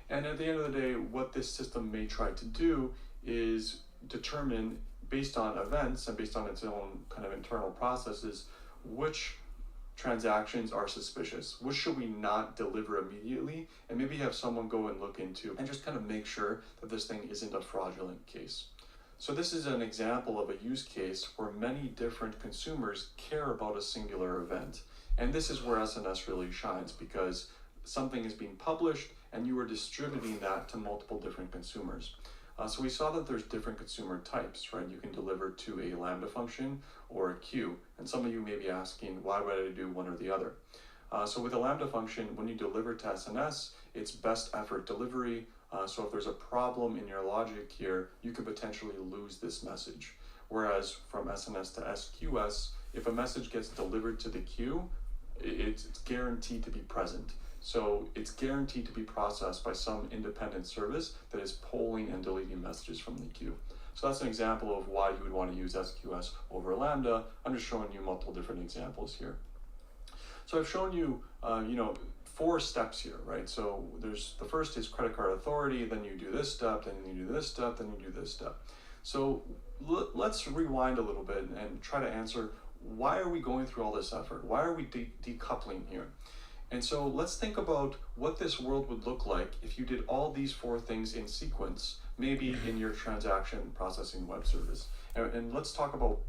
And at the end of the day, what this system may try to do is determine, based on events and based on its own kind of internal processes, which transactions are suspicious, which should we not deliver immediately, and maybe have someone go and look into and just kind of make sure that this thing isn't a fraudulent case. So this is an example of a use case where many different consumers care about a singular event. And this is where SNS really shines, because something is being published and you are distributing that to multiple different consumers. So we saw that there's different consumer types, right? You can deliver to a Lambda function or a queue. And some of you may be asking, why would I do one or the other? So with a Lambda function, when you deliver to SNS, it's best effort delivery. So if there's a problem in your logic here, you could potentially lose this message. Whereas from SNS to SQS, if a message gets delivered to the queue, it's guaranteed to be present. So it's guaranteed to be processed by some independent service that is polling and deleting messages from the queue. So that's an example of why you would want to use SQS over Lambda. I'm just showing you multiple different examples here. So I've shown you, 4 steps here, right? So there's the first is credit card authority, then you do this step, then you do this step, then you do this step. So let's rewind a little bit and try to answer, why are we going through all this effort? Why are we decoupling here? And so let's think about what this world would look like if you did all these 4 things in sequence, maybe in your transaction processing web service. And let's talk about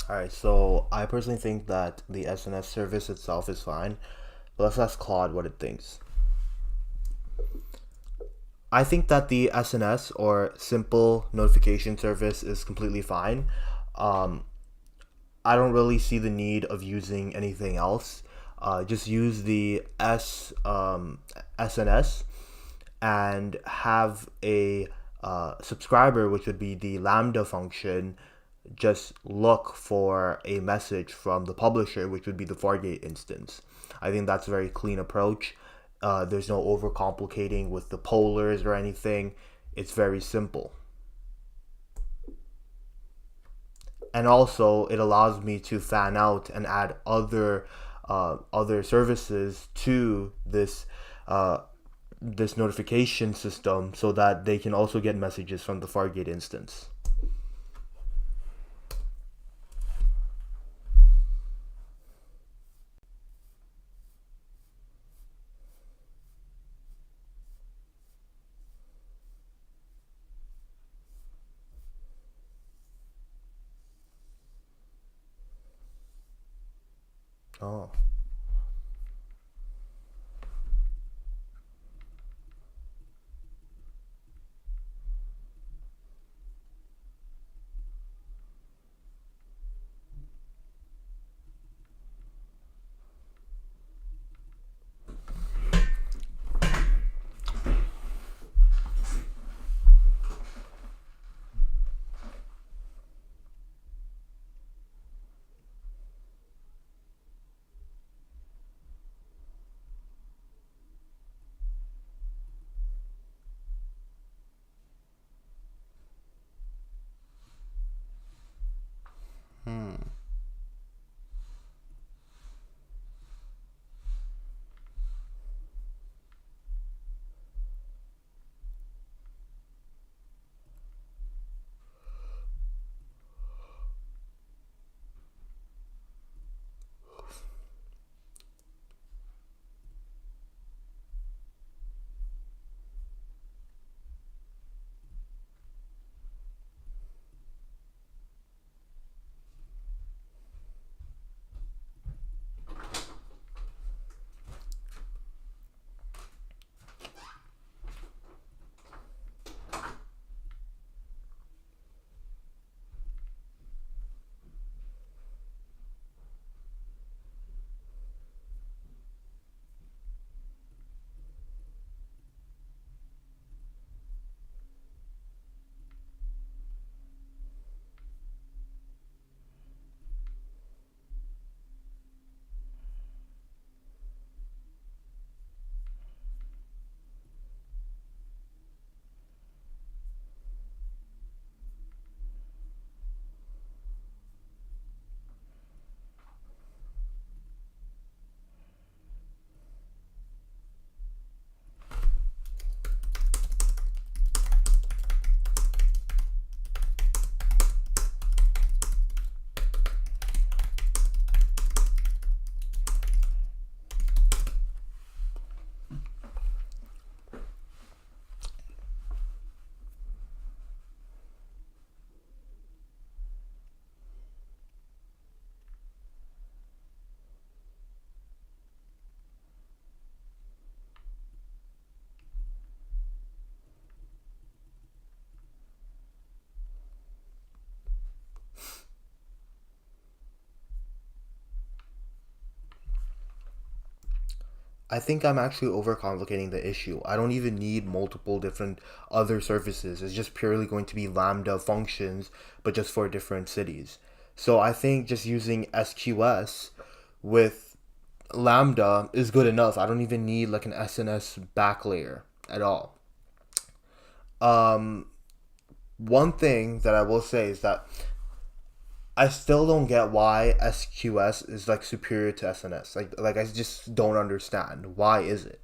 All right, so I personally think that the SNS service itself is fine. But let's ask Claude what it thinks. I think that the SNS or simple notification service is completely fine. Um, I don't really see the need of using anything else. Just use the SNS and have a subscriber, which would be the Lambda function, just look for a message from the publisher, which would be the Fargate instance. I think that's a very clean approach. There's no overcomplicating with the polars or anything. It's very simple. And also, it allows me to fan out and add other services to this notification system so that they can also get messages from the Fargate instance. Oh. Hmm. I think I'm actually overcomplicating the issue. I don't even need multiple different other services. It's just purely going to be Lambda functions, but just for different cities. So I think just using SQS with Lambda is good enough. I don't even need like an SNS back layer at all. Um, One thing that I will say is that I still don't get why SQS is like superior to SNS. Like I just don't understand. Why is it?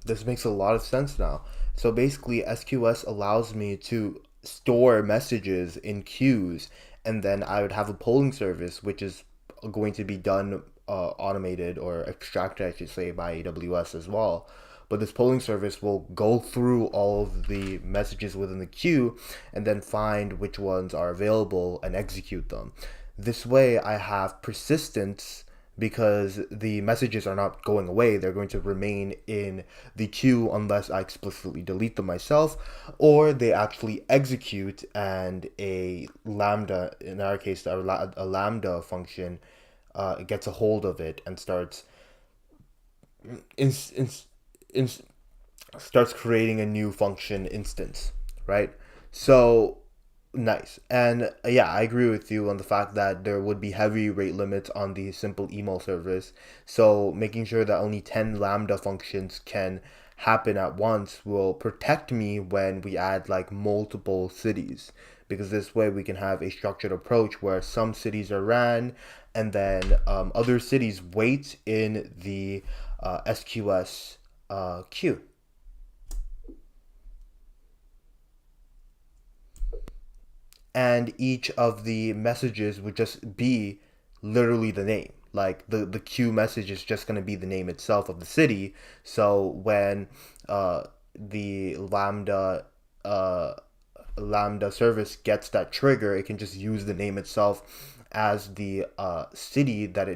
This makes a lot of sense now. So basically, SQS allows me to store messages in queues, and then I would have a polling service, which is going to be done automated or extracted, I should say, by AWS as well. But this polling service will go through all of the messages within the queue and then find which ones are available and execute them. This way, I have persistence because the messages are not going away. They're going to remain in the queue unless I explicitly delete them myself, or they actually execute and a lambda, in our case, a lambda function, gets a hold of it and starts in, in, in, starts creating a new function instance, right? So nice. And yeah, I agree with you on the fact that there would be heavy rate limits on the simple email service. So making sure that only 10 Lambda functions can happen at once will protect me when we add like multiple cities. Because this way we can have a structured approach where some cities are ran and then other cities wait in the SQS queue. And each of the messages would just be literally the name. Like the queue message is just going to be the name itself of the city. So when the uh, Lambda service gets that trigger, it can just use the name itself as the city that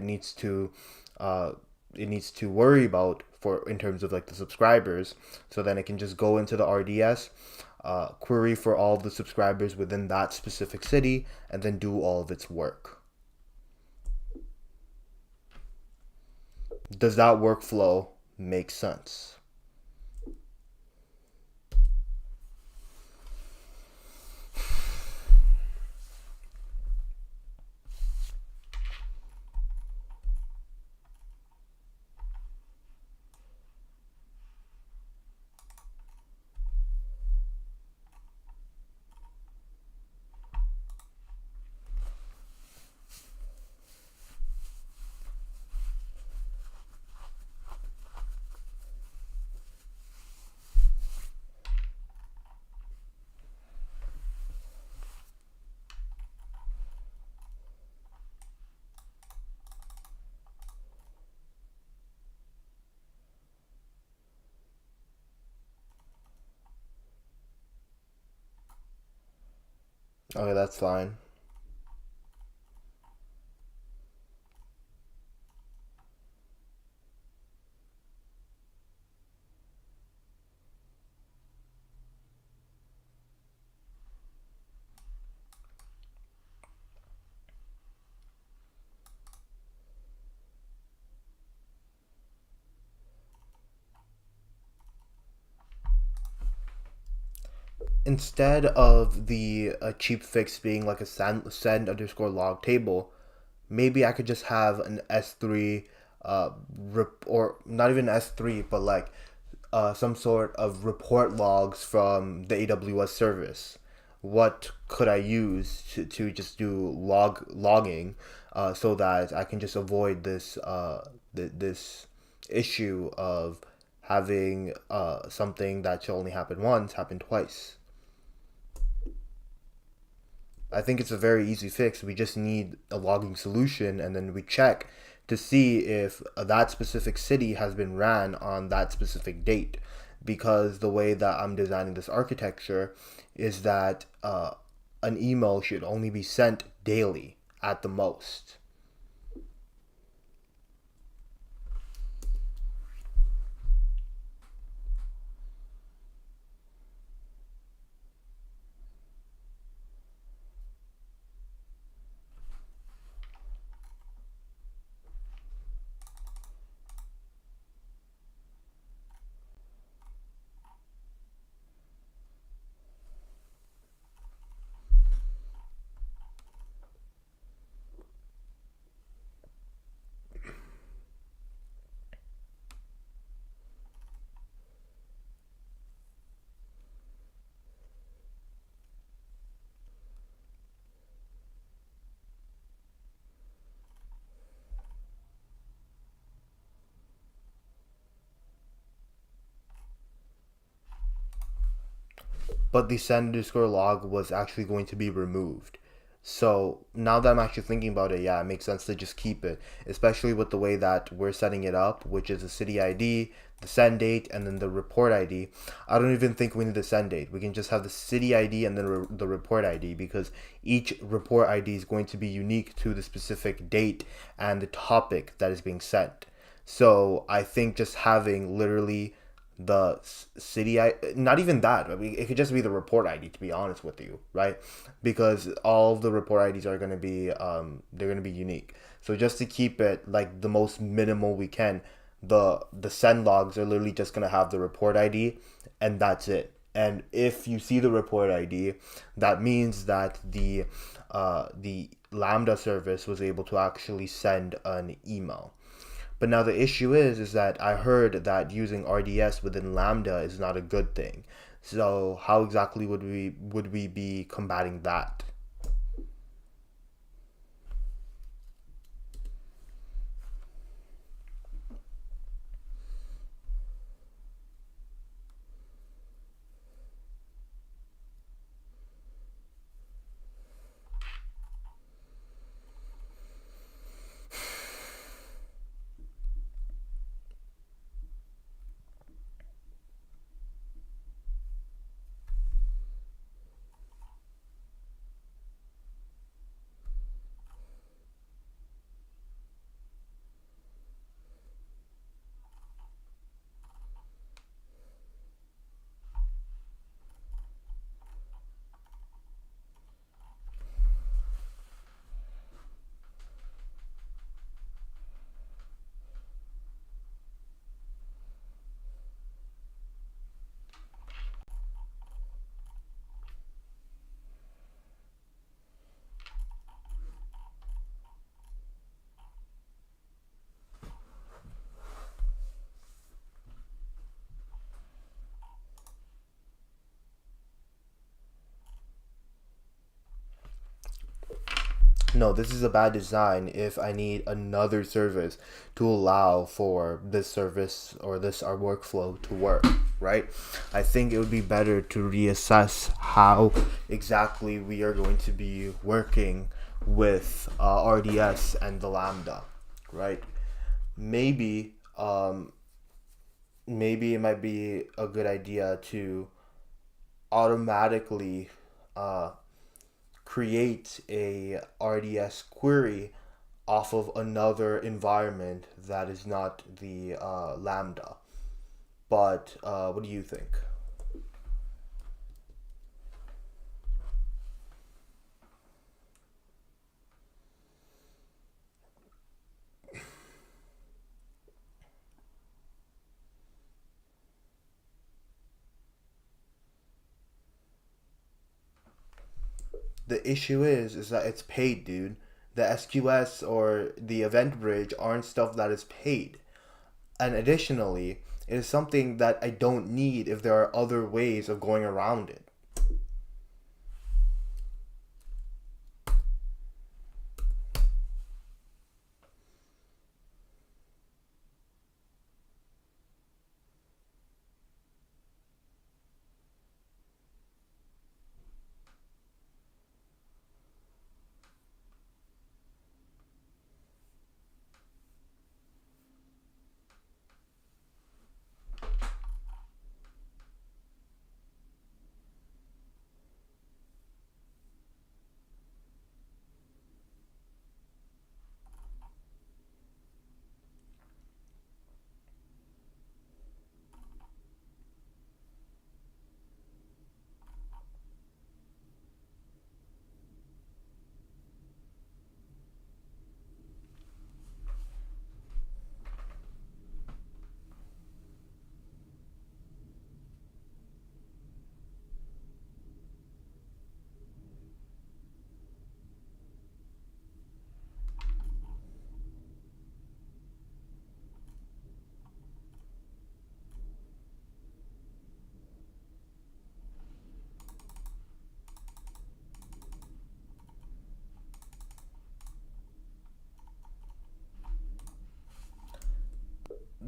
uh, it needs to worry about for in terms of like the subscribers. So then it can just go into the RDS, query for all of the subscribers within that specific city, and then do all of its work. Does that workflow make sense? Okay, that's fine. Instead of the cheap fix being like a send underscore log table, maybe I could just have an S3 or not even S3, but like some sort of report logs from the AWS service. What could I use to just do logging so that I can just avoid this issue of having something that should only happen once happen twice. I think it's a very easy fix. We just need a logging solution and then we check to see if that specific city has been ran on that specific date. Because the way that I'm designing this architecture is that an email should only be sent daily at the most. but the send_log was actually going to be removed. So now that I'm actually thinking about it, yeah, it makes sense to just keep it, especially with the way that we're setting it up, which is the city ID, the send date, and then the report ID. I don't even think we need the send date. We can just have the city ID and then the report ID, because each report ID is going to be unique to the specific date and the topic that is being sent. So I think just having literally the city not even that, I mean, it could just be the report ID, to be honest with you, right? Because all of the report IDs are going to be they're going to be unique. So just to keep it like the most minimal we can, the send logs are literally just going to have the report ID, and that's it. And if you see the report ID, that means that the Lambda service was able to actually send an email. But now the issue is that I heard that using RDS within Lambda is not a good thing. So how exactly would we be combating that? No, this is a bad design if I need another service to allow for this service or this our workflow to work, right? I think it would be better to reassess how exactly we are going to be working with RDS and the Lambda, right? Maybe maybe it might be a good idea to automatically uh, create a RDS query off of another environment that is not the Lambda. But what do you think? The issue is that it's paid, dude. The SQS or the event bridge aren't stuff that is paid. And additionally, it is something that I don't need if there are other ways of going around it.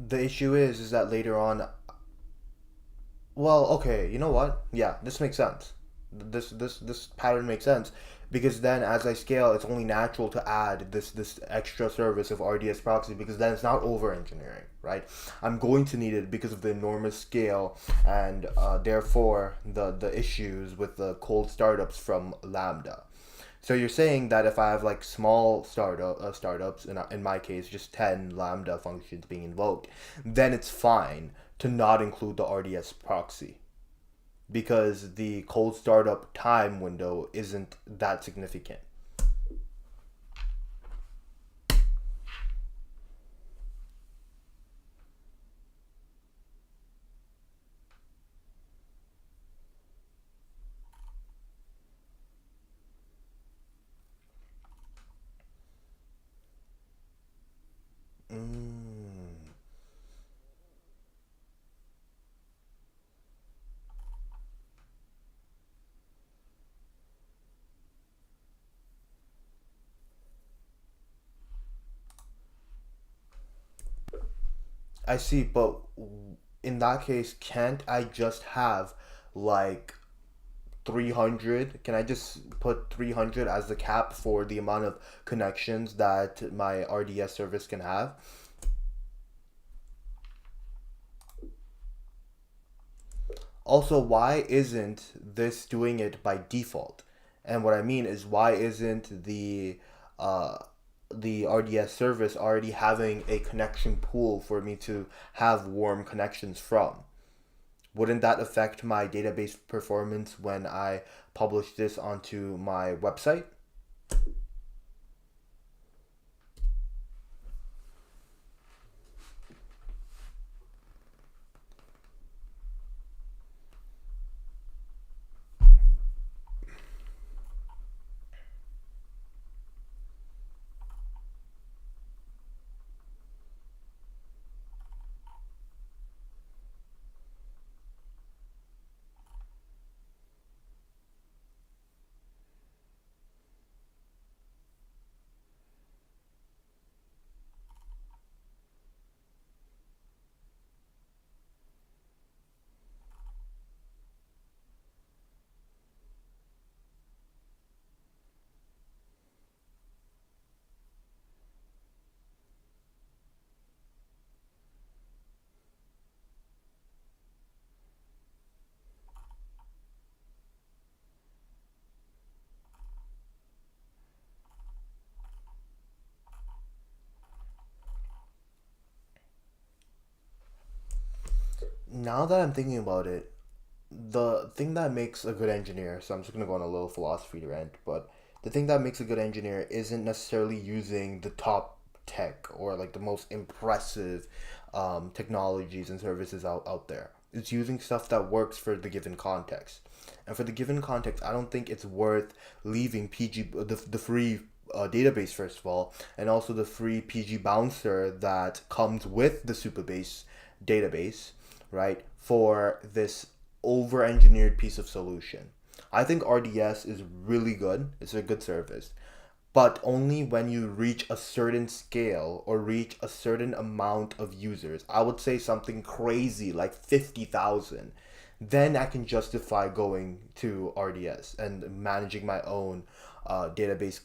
The issue is that later on, Well, okay, you know what? Yeah, this makes sense. This pattern makes sense because then as I scale, it's only natural to add this extra service of RDS proxy because then it's not over engineering, right? I'm going to need it because of the enormous scale and therefore the issues with the cold startups from Lambda. So you're saying that if I have like small startups, in my case, just 10 Lambda functions being invoked, then it's fine to not include the RDS proxy because the cold startup time window isn't that significant. Mm. I see, but in that case, can't I just have like 300? Can I just put 300 as the cap for the amount of connections that my RDS service can have? Also, why isn't this doing it by default? And what I mean is, why isn't uh, the RDS service already having a connection pool for me to have warm connections from? Wouldn't that affect my database performance when I publish this onto my website? Now that I'm thinking about it, the thing that makes a good engineer, so I'm just gonna go on a little philosophy rant, but the thing that makes a good engineer isn't necessarily using the top tech or like the most impressive technologies and services out there. It's using stuff that works for the given context. And for the given context, I don't think it's worth leaving the free database first of all, and also the free PG bouncer that comes with the Supabase database, right? For this over engineered piece of solution. I think RDS is really good. It's a good service. But only when you reach a certain scale or reach a certain amount of users. I would say something crazy like 50,000. Then I can justify going to RDS and managing my own database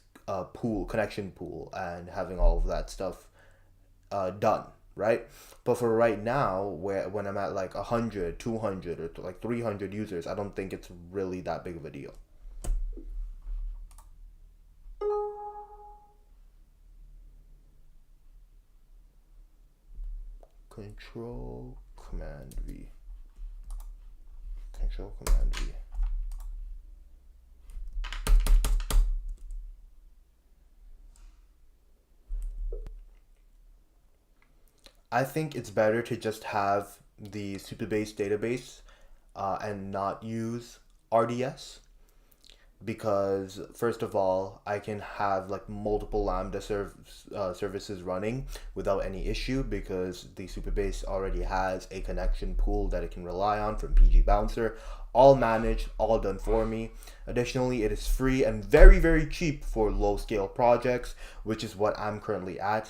pool, connection pool, and having all of that stuff done, right? But for right now, where when I'm at like 100, 200, or like 300 users, I don't think it's really that big of a deal. Control Command V. Control Command V. I think it's better to just have the Supabase database and not use RDS because first of all I can have like multiple services running without any issue because the Supabase already has a connection pool that it can rely on from PG Bouncer, all managed, all done for me. Additionally, it is free and very cheap for low scale projects, which is what I'm currently at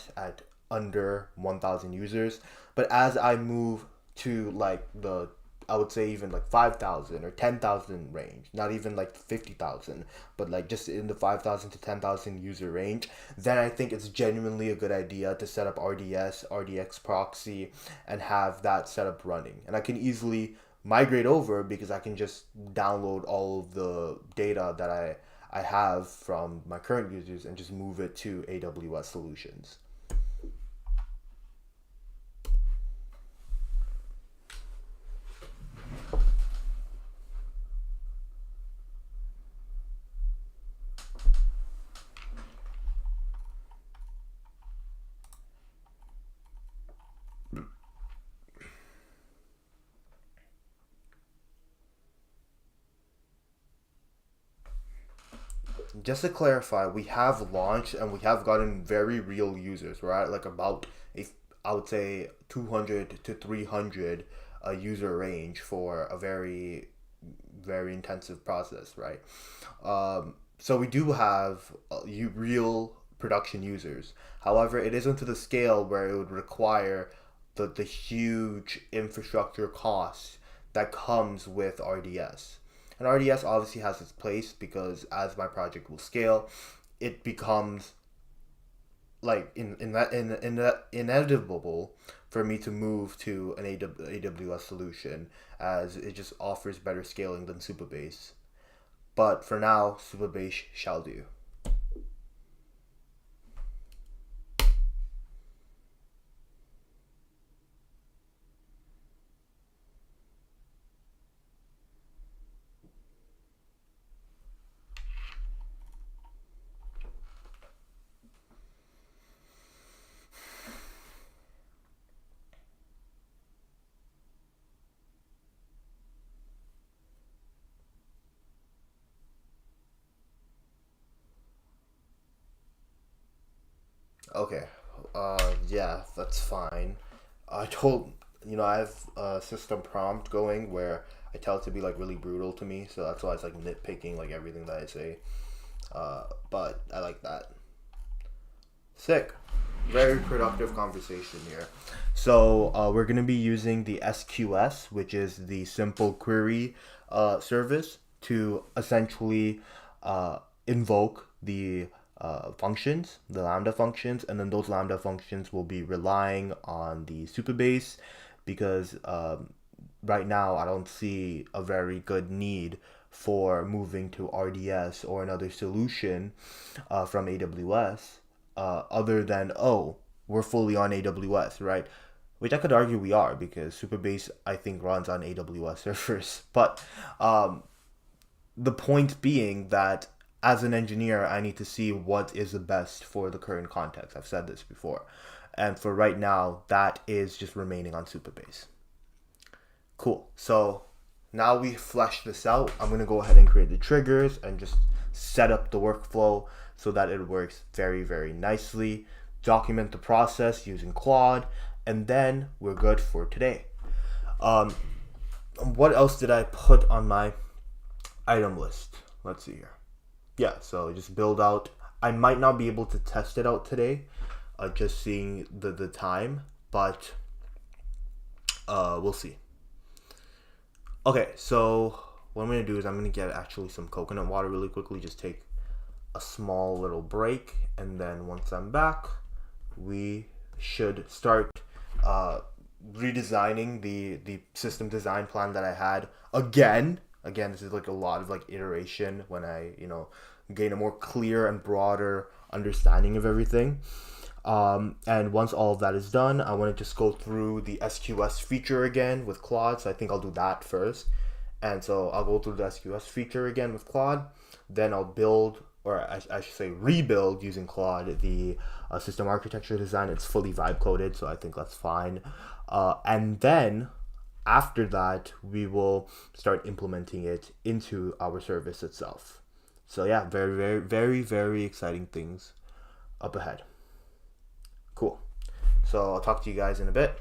under 1,000 users. But as I move to like the I would say even like 5,000 or 10,000 range, not even like 50,000, but like just in the 5,000 to 10,000 user range, then I think it's genuinely a good idea to set up RDS, RDX proxy, and have that setup running. And I can easily migrate over because I can just download all of the data that I have from my current users and just move it to AWS solutions. Just to clarify, we have launched and we have gotten very real users. We're at like about I would say 200 to 300 user range for a very very intensive process, right? So we do have real production users. However, it isn't to the scale where it would require the huge infrastructure cost that comes with RDS. And RDS obviously has its place because as my project will scale, it becomes like inevitable for me to move to an AWS solution as it just offers better scaling than Supabase. But for now, Supabase shall do. Okay. Yeah, that's fine. I told, I have a system prompt going where I tell it to be like really brutal to me, so that's why it's like nitpicking like everything that I say. But I like that. Sick. Very productive conversation here. So we're gonna be using the SQS, which is the simple query service, to essentially invoke the functions, the Lambda functions, and then those Lambda functions will be relying on the Supabase because right now I don't see a very good need for moving to RDS or another solution from AWS other than, oh, we're fully on AWS, right? Which I could argue we are because Supabase, I think, runs on AWS servers. But the point being that as an engineer, I need to see what is the best for the current context. I've said this before. And for right now, that is just remaining on Supabase. Cool. So now we fleshed this out. I'm going to go ahead and create the triggers and just set up the workflow so that it works very, very nicely. Document the process using Claude, and then we're good for today. What else did I put on my item list? Let's see here. Yeah, so just build out. I might not be able to test it out today, just seeing the time, but we'll see. Okay, so what I'm going to do is I'm going to get actually some coconut water really quickly, just take a small little break, and then once I'm back, we should start redesigning the system design plan that I had again. This is like a lot of like iteration when I, gain a more clear and broader understanding of everything. And once all of that is done, I want to just go through the SQS feature again with Claude. So I think I'll do that first. And so I'll go through the SQS feature again with Claude. Then I'll build, or I should say rebuild using Claude, the system architecture design. It's fully vibe coded, so I think that's fine. And then after that, we will start implementing it into our service itself. So yeah, very, very, very, very exciting things up ahead. Cool. So I'll talk to you guys in a bit.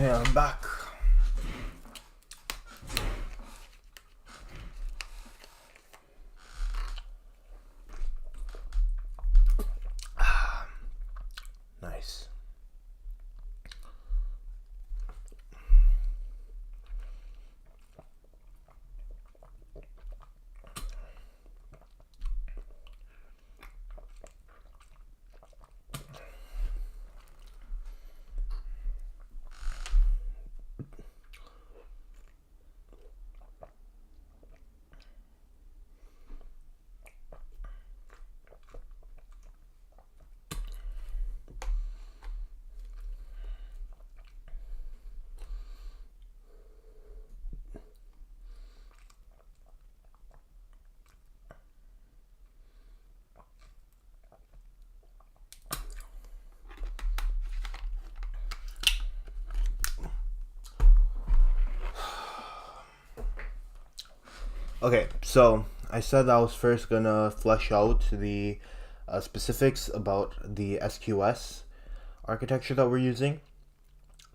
Okay, I'm back. Nice. Okay, so I said I was first gonna flesh out the specifics about the SQS architecture that we're using,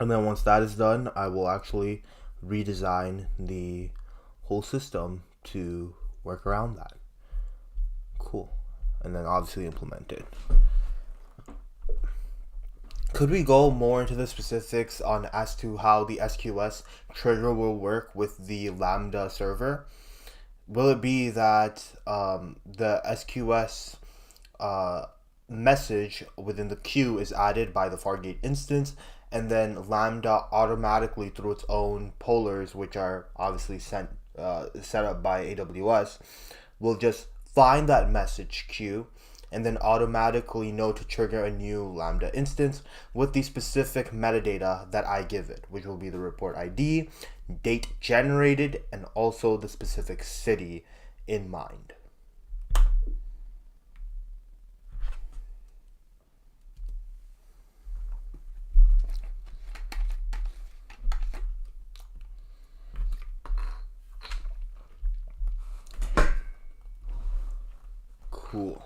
and then once that is done, I will actually redesign the whole system to work around that. Cool. And then obviously implement it. Could we go more into the specifics on as to how the SQS trigger will work with the Lambda server? Will it be that the SQS message within the queue is added by the Fargate instance, and then Lambda automatically through its own pollers, which are obviously set up by AWS, will just find that message queue and then automatically know to trigger a new Lambda instance with the specific metadata that I give it, which will be the report ID, date generated, and also the specific city in mind. Cool.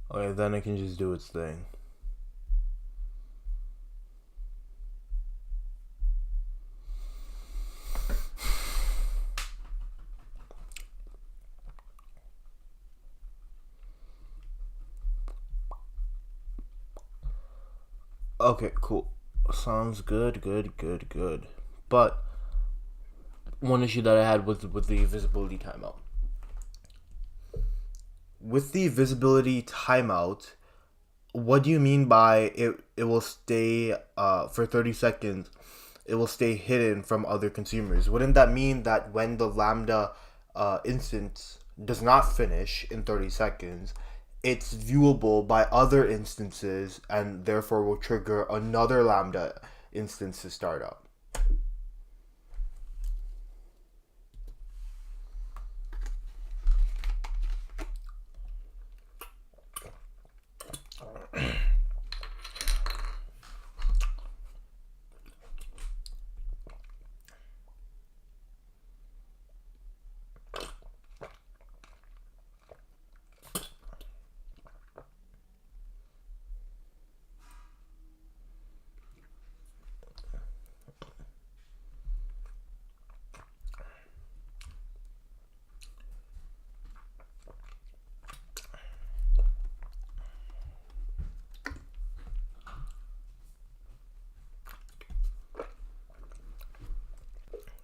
Okay, then it can just do its thing. Okay, cool. Sounds good. But one issue that I had with the visibility timeout. With the visibility timeout, what do you mean by it will stay for 30 seconds, it will stay hidden from other consumers? Wouldn't that mean that when the Lambda instance does not finish in 30 seconds, it's viewable by other instances and therefore will trigger another Lambda instance to start up?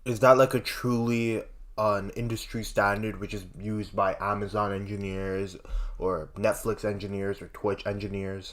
Is that like a truly an industry standard which is used by Amazon engineers or Netflix engineers or Twitch engineers?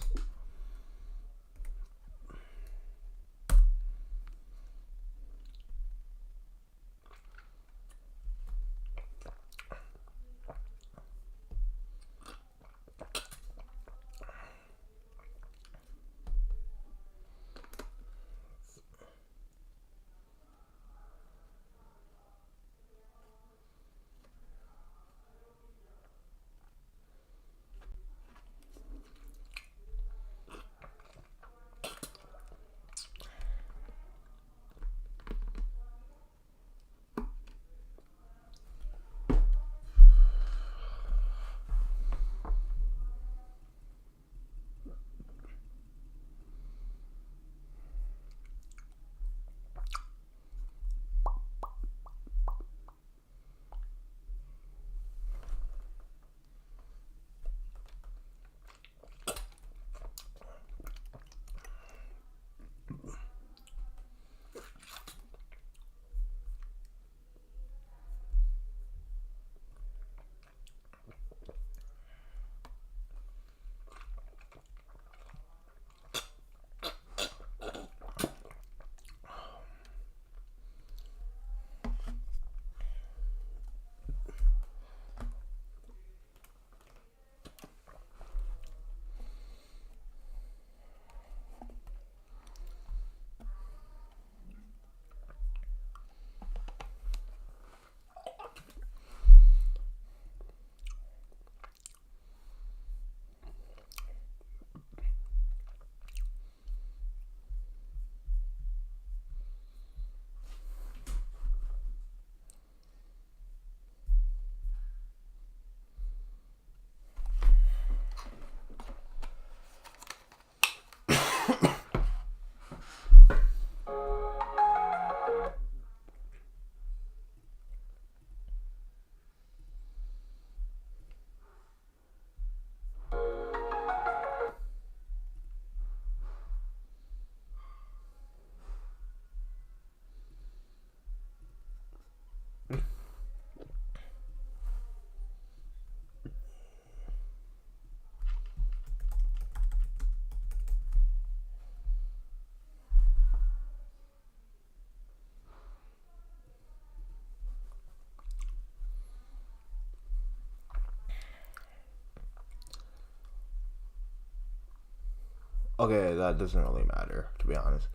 Okay, that doesn't really matter, to be honest.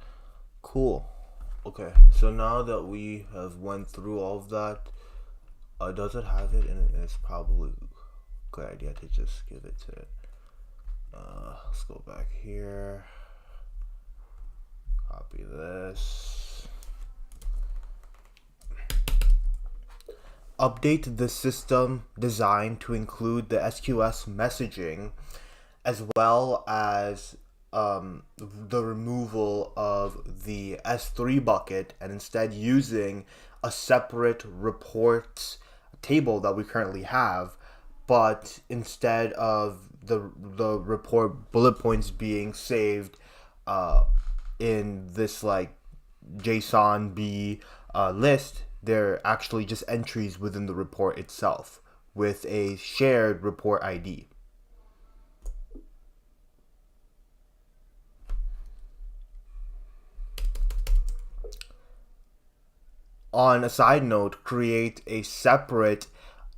Cool. Okay, so now that we have went through all of that, does it have it? And it's probably a good idea to just give it to it. Let's go back here. Copy this. Update the system design to include the SQS messaging, as well as the removal of the S3 bucket, and instead using a separate reports table that we currently have, but instead of the report bullet points being saved in this like JSON B list, they're actually just entries within the report itself with a shared report ID. On a side note, create a separate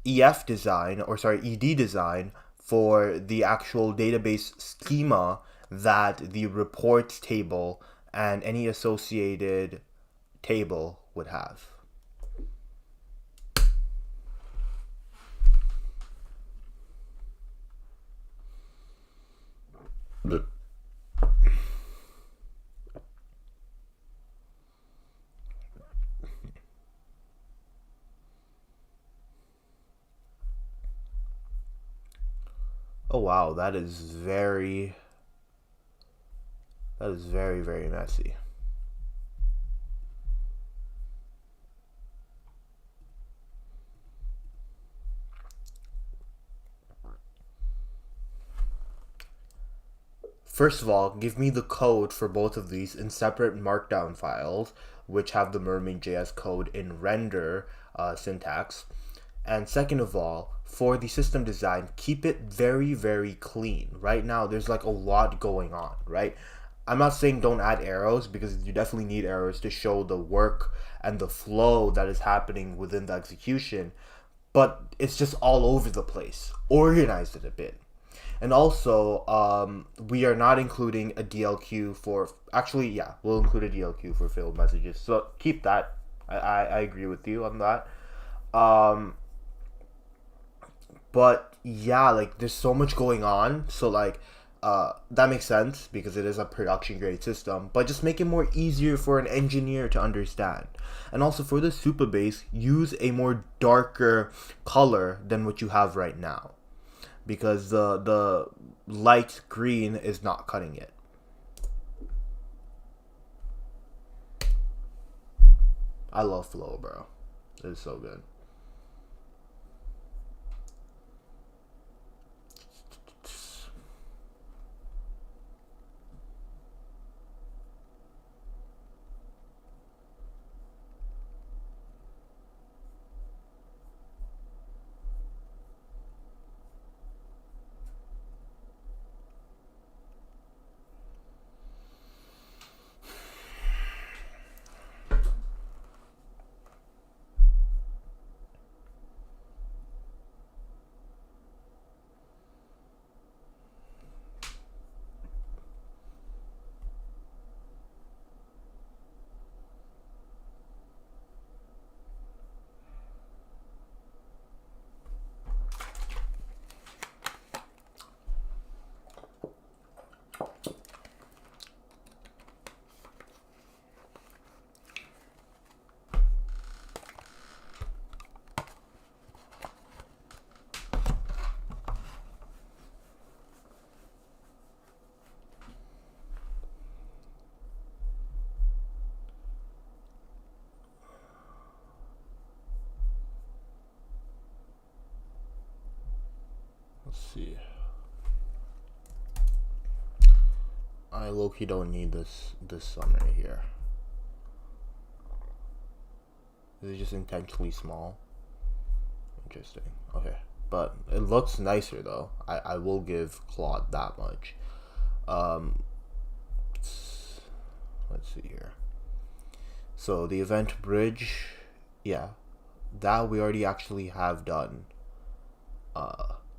ED design for the actual database schema that the reports table and any associated table would have. Oh wow, that is very, very messy. First of all, give me the code for both of these in separate markdown files, which have the Mermaid.js code in render syntax. And second of all, for the system design, keep it very, very clean. Right now, there's like a lot going on, right? I'm not saying don't add arrows, because you definitely need arrows to show the work and the flow that is happening within the execution, but it's just all over the place. Organize it a bit. And also, we are not including a DLQ for, actually, yeah, we'll include a DLQ for failed messages. So keep that. I agree with you on that. But yeah, like there's so much going on. So like, that makes sense because it is a production grade system, but just make it more easier for an engineer to understand. And also for the Supabase, use a more darker color than what you have right now, because the light green is not cutting it. I love Flow, bro. It is so good. Let's see. I low-key don't need this summary here. Is it just intentionally small? Interesting. Okay. But it looks nicer though. I will give Claude that much. Let's see here. So the event bridge, yeah, that we already actually have done.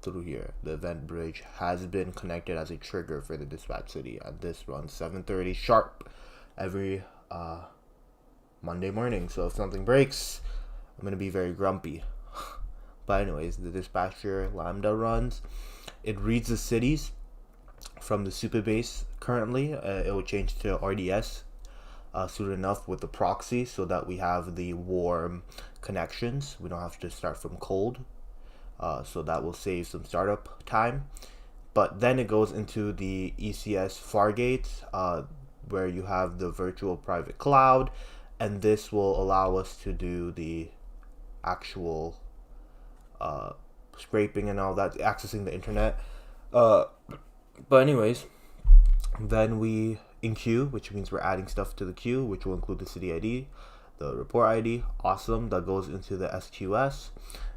through here. The event bridge has been connected as a trigger for the dispatch city, and this runs 7:30 sharp every Monday morning. So if something breaks, I'm gonna be very grumpy. But anyways, the dispatcher Lambda runs. It reads the cities from the Supabase currently. It will change to RDS soon enough with the proxy, so that we have the warm connections. We don't have to start from cold. So that will save some startup time. But then it goes into the ECS Fargate, where you have the virtual private cloud, and this will allow us to do the actual scraping and all that, accessing the internet. But anyways, then we in queue, which means we're adding stuff to the queue, which will include the city ID, the report ID. Awesome. That goes into the SQS,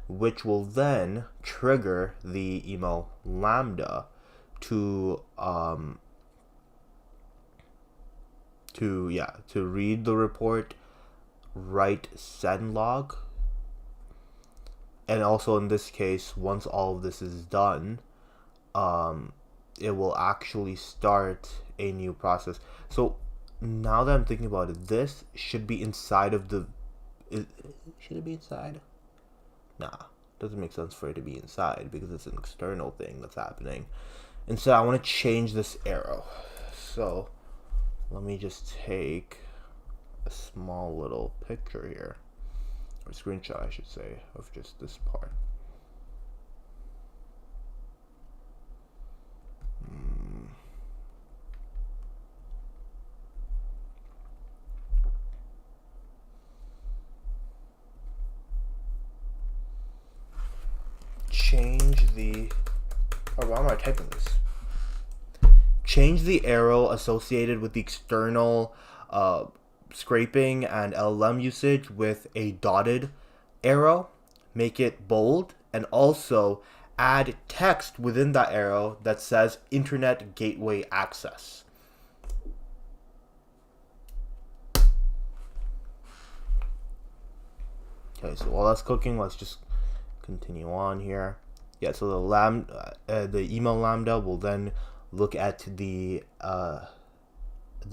which will then trigger the email Lambda to read the report, write send log. And also in this case, once all of this is done, it will actually start a new process. So now that I'm thinking about it, this should be inside of the... should it be inside? Nah, doesn't make sense for it to be inside because it's an external thing that's happening. Instead, I want to change this arrow. So let me just take a small little picture here, or screenshot I should say, of just this part. Change the... oh, why am I typing this? Change the arrow associated with the external scraping and LLM usage with a dotted arrow. Make it bold, and also add text within that arrow that says Internet Gateway Access. Okay, so while that's cooking, let's just continue on here. Yeah, so the email Lambda will then look at the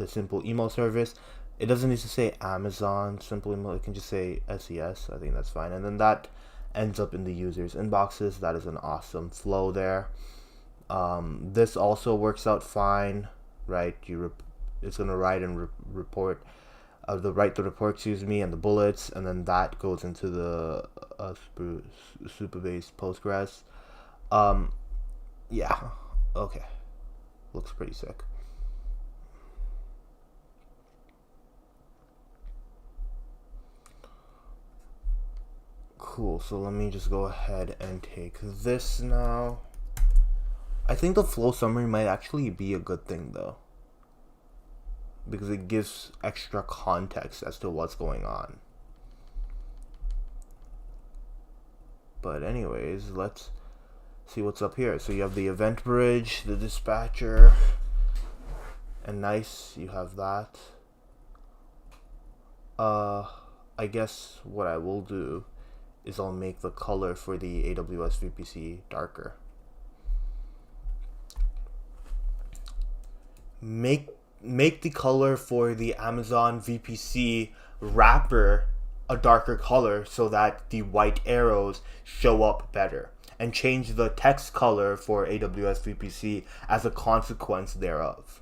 simple email service. It doesn't need to say Amazon simple email. It can just say SES. I think that's fine. And then that ends up in the user's inboxes. That is an awesome flow there. This also works out fine, right? It's gonna write and report. Write the report, excuse me, and the bullets, and then that goes into the Supabase Postgres. Yeah, okay, looks pretty sick. Cool, so let me just go ahead and take this now. I think the flow summary might actually be a good thing though, because it gives extra context as to what's going on. But anyways, let's see what's up here. So you have the event bridge, the dispatcher, and nice, you have that. I guess what I will do is I'll make the color for the AWS VPC darker. Make the color for the Amazon VPC wrapper a darker color so that the white arrows show up better, and change the text color for AWS VPC as a consequence thereof.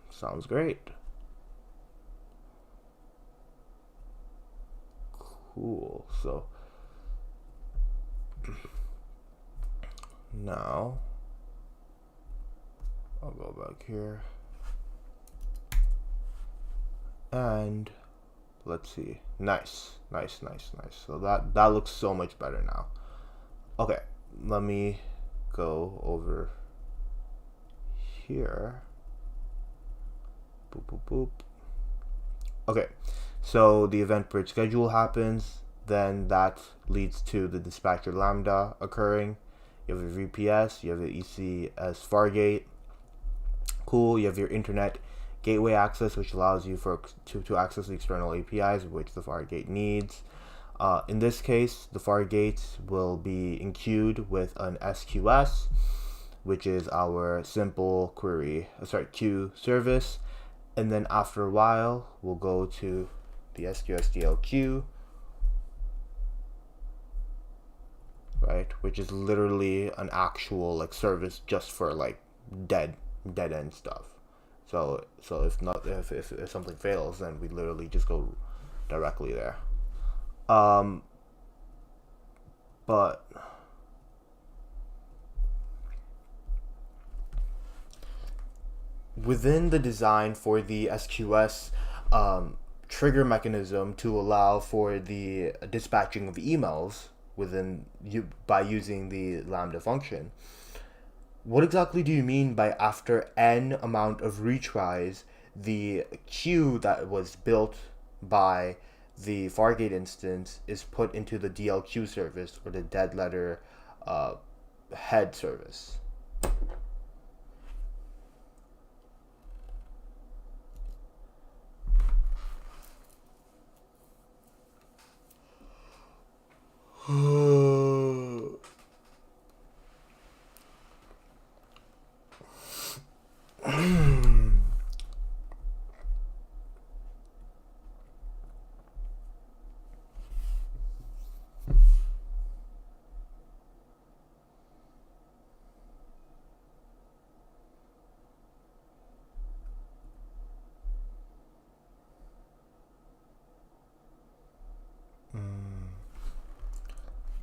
Sounds great. Cool. So now I'll go back here and let's see. Nice. So that looks so much better now. Okay, let me go over here. Boop, boop, boop. Okay, so the event bridge schedule happens, then that leads to the dispatcher Lambda occurring. You have your VPS, you have your ECS Fargate. Cool, you have your Internet gateway access, which allows you to access the external APIs which the Fargate needs. In this case, the Fargate will be enqueued with an SQS, which is our simple queue service. And then after a while, we'll go to the SQSDLQ, right, which is literally an actual like service just for like dead end stuff. So if something fails, then we literally just go directly there. But within the design for the SQS trigger mechanism to allow for the dispatching of emails by using the Lambda function, what exactly do you mean by after n amount of retries, the queue that was built by the Fargate instance is put into the DLQ service, or the dead letter head service?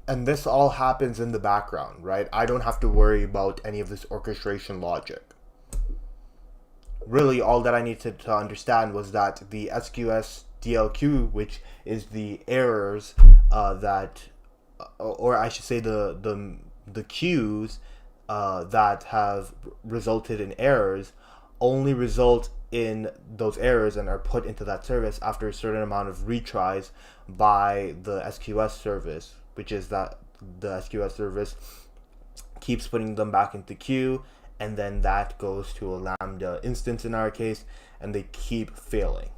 And this all happens in the background, right? I don't have to worry about any of this orchestration logic. Really, all that I needed to understand was that the SQS DLQ, which is the errors or I should say the queues that have resulted in errors, only result in those errors and are put into that service after a certain amount of retries by the SQS service, which is that the SQS service keeps putting them back into queue, and then that goes to a Lambda instance in our case, and they keep failing.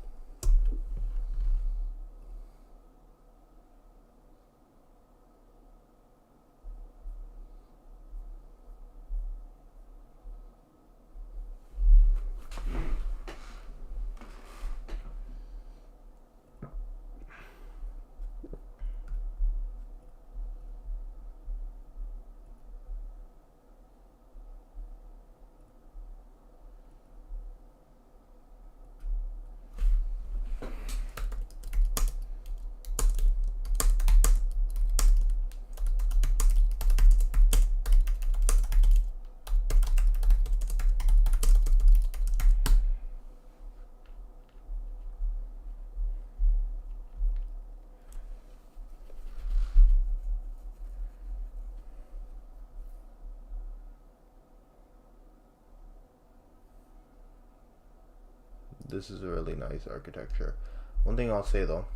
This is a really nice architecture. One thing I'll say though,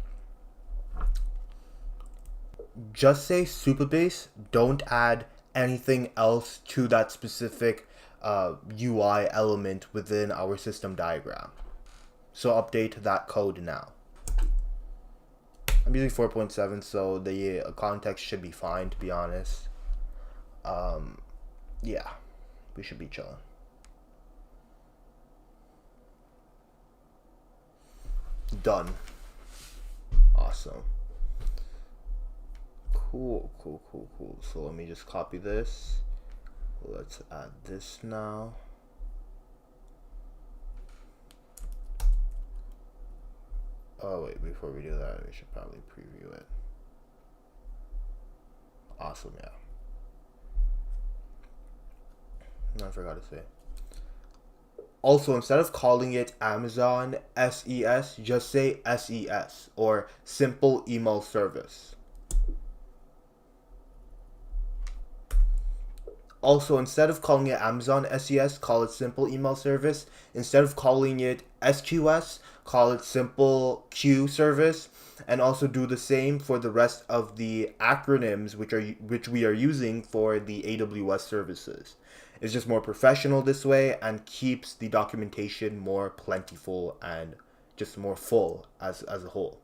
just say Supabase, don't add anything else to that specific UI element within our system diagram. So update that code now. I'm using 4.7, so the context should be fine, to be honest. Yeah, we should be chilling. Done. Awesome. Cool. So let me just copy this. Let's add this now. Oh wait, before we do that, we should probably preview it. Awesome, yeah. No, I forgot to say. Also, instead of calling it Amazon SES, just say SES, or Simple Email Service. Also, instead of calling it Amazon SES, call it Simple Email Service. Instead of calling it SQS, call it Simple Queue Service. And also do the same for the rest of the acronyms which we are using for the AWS services. It's just more professional this way and keeps the documentation more plentiful and just more full as a whole.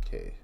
Okay.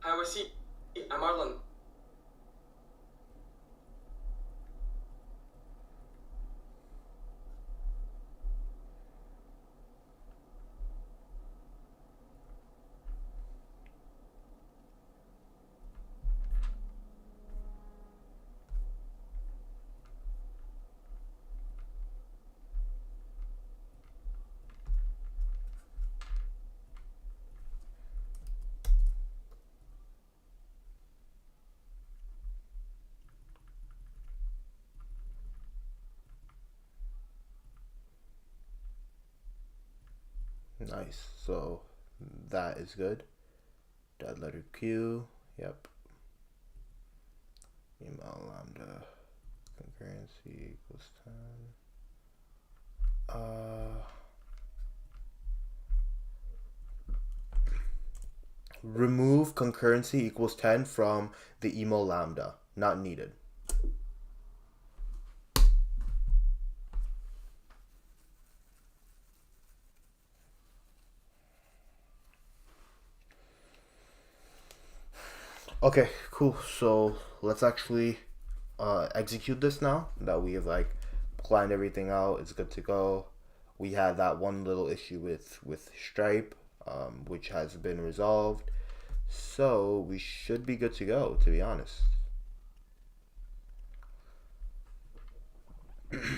Hi, Wasi. I'm Arlan. Nice. So that is good. That letter Q. Yep. Email lambda concurrency equals 10. Remove concurrency equals 10 from the email lambda. Not needed. Okay, cool. So let's actually execute this now that we have like planned everything out. It's good to go. We had that one little issue with Stripe, which has been resolved. So we should be good to go, to be honest. Oops.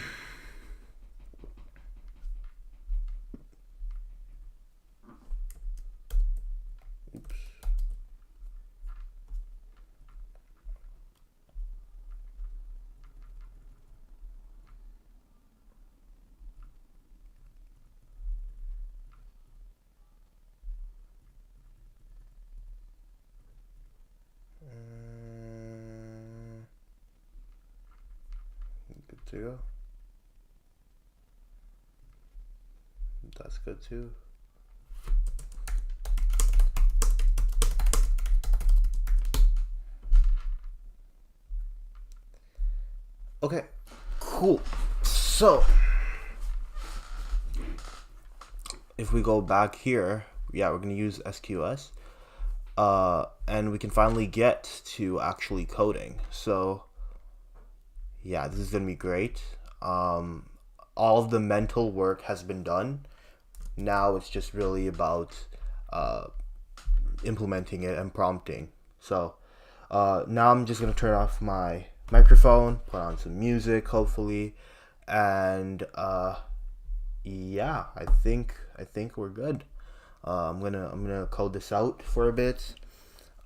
There you go. That's good too. Okay, cool. So if we go back here, yeah, we're gonna use SQS, and we can finally get to actually coding. So yeah, this is gonna be great. All of the mental work has been done. Now it's just really about implementing it and prompting. So now I'm just gonna turn off my microphone, put on some music, hopefully, and yeah, I think we're good. I'm gonna code this out for a bit.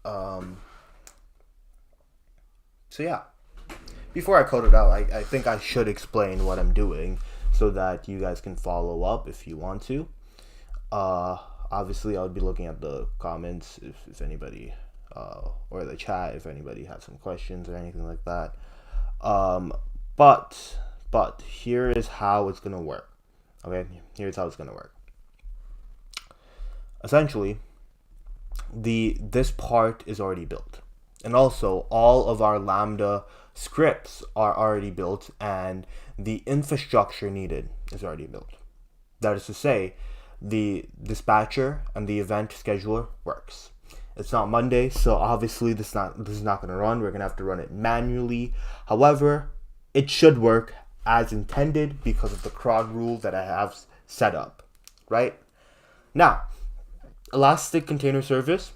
So yeah, before I code it out, I think I should explain what I'm doing so that you guys can follow up if you want to. Obviously, I would be looking at the comments if anybody, or the chat if anybody has some questions or anything like that. But here is how it's gonna work. Okay, here's how it's gonna work. Essentially, this part is already built, and also all of our Lambda scripts are already built, and the infrastructure needed is already built. That is to say, the dispatcher and the event scheduler works. It's not Monday, so obviously this is not going to run. We're going to have to run it manually. However, it should work as intended because of the cron rule that I have set up, right? Now, Elastic Container Service,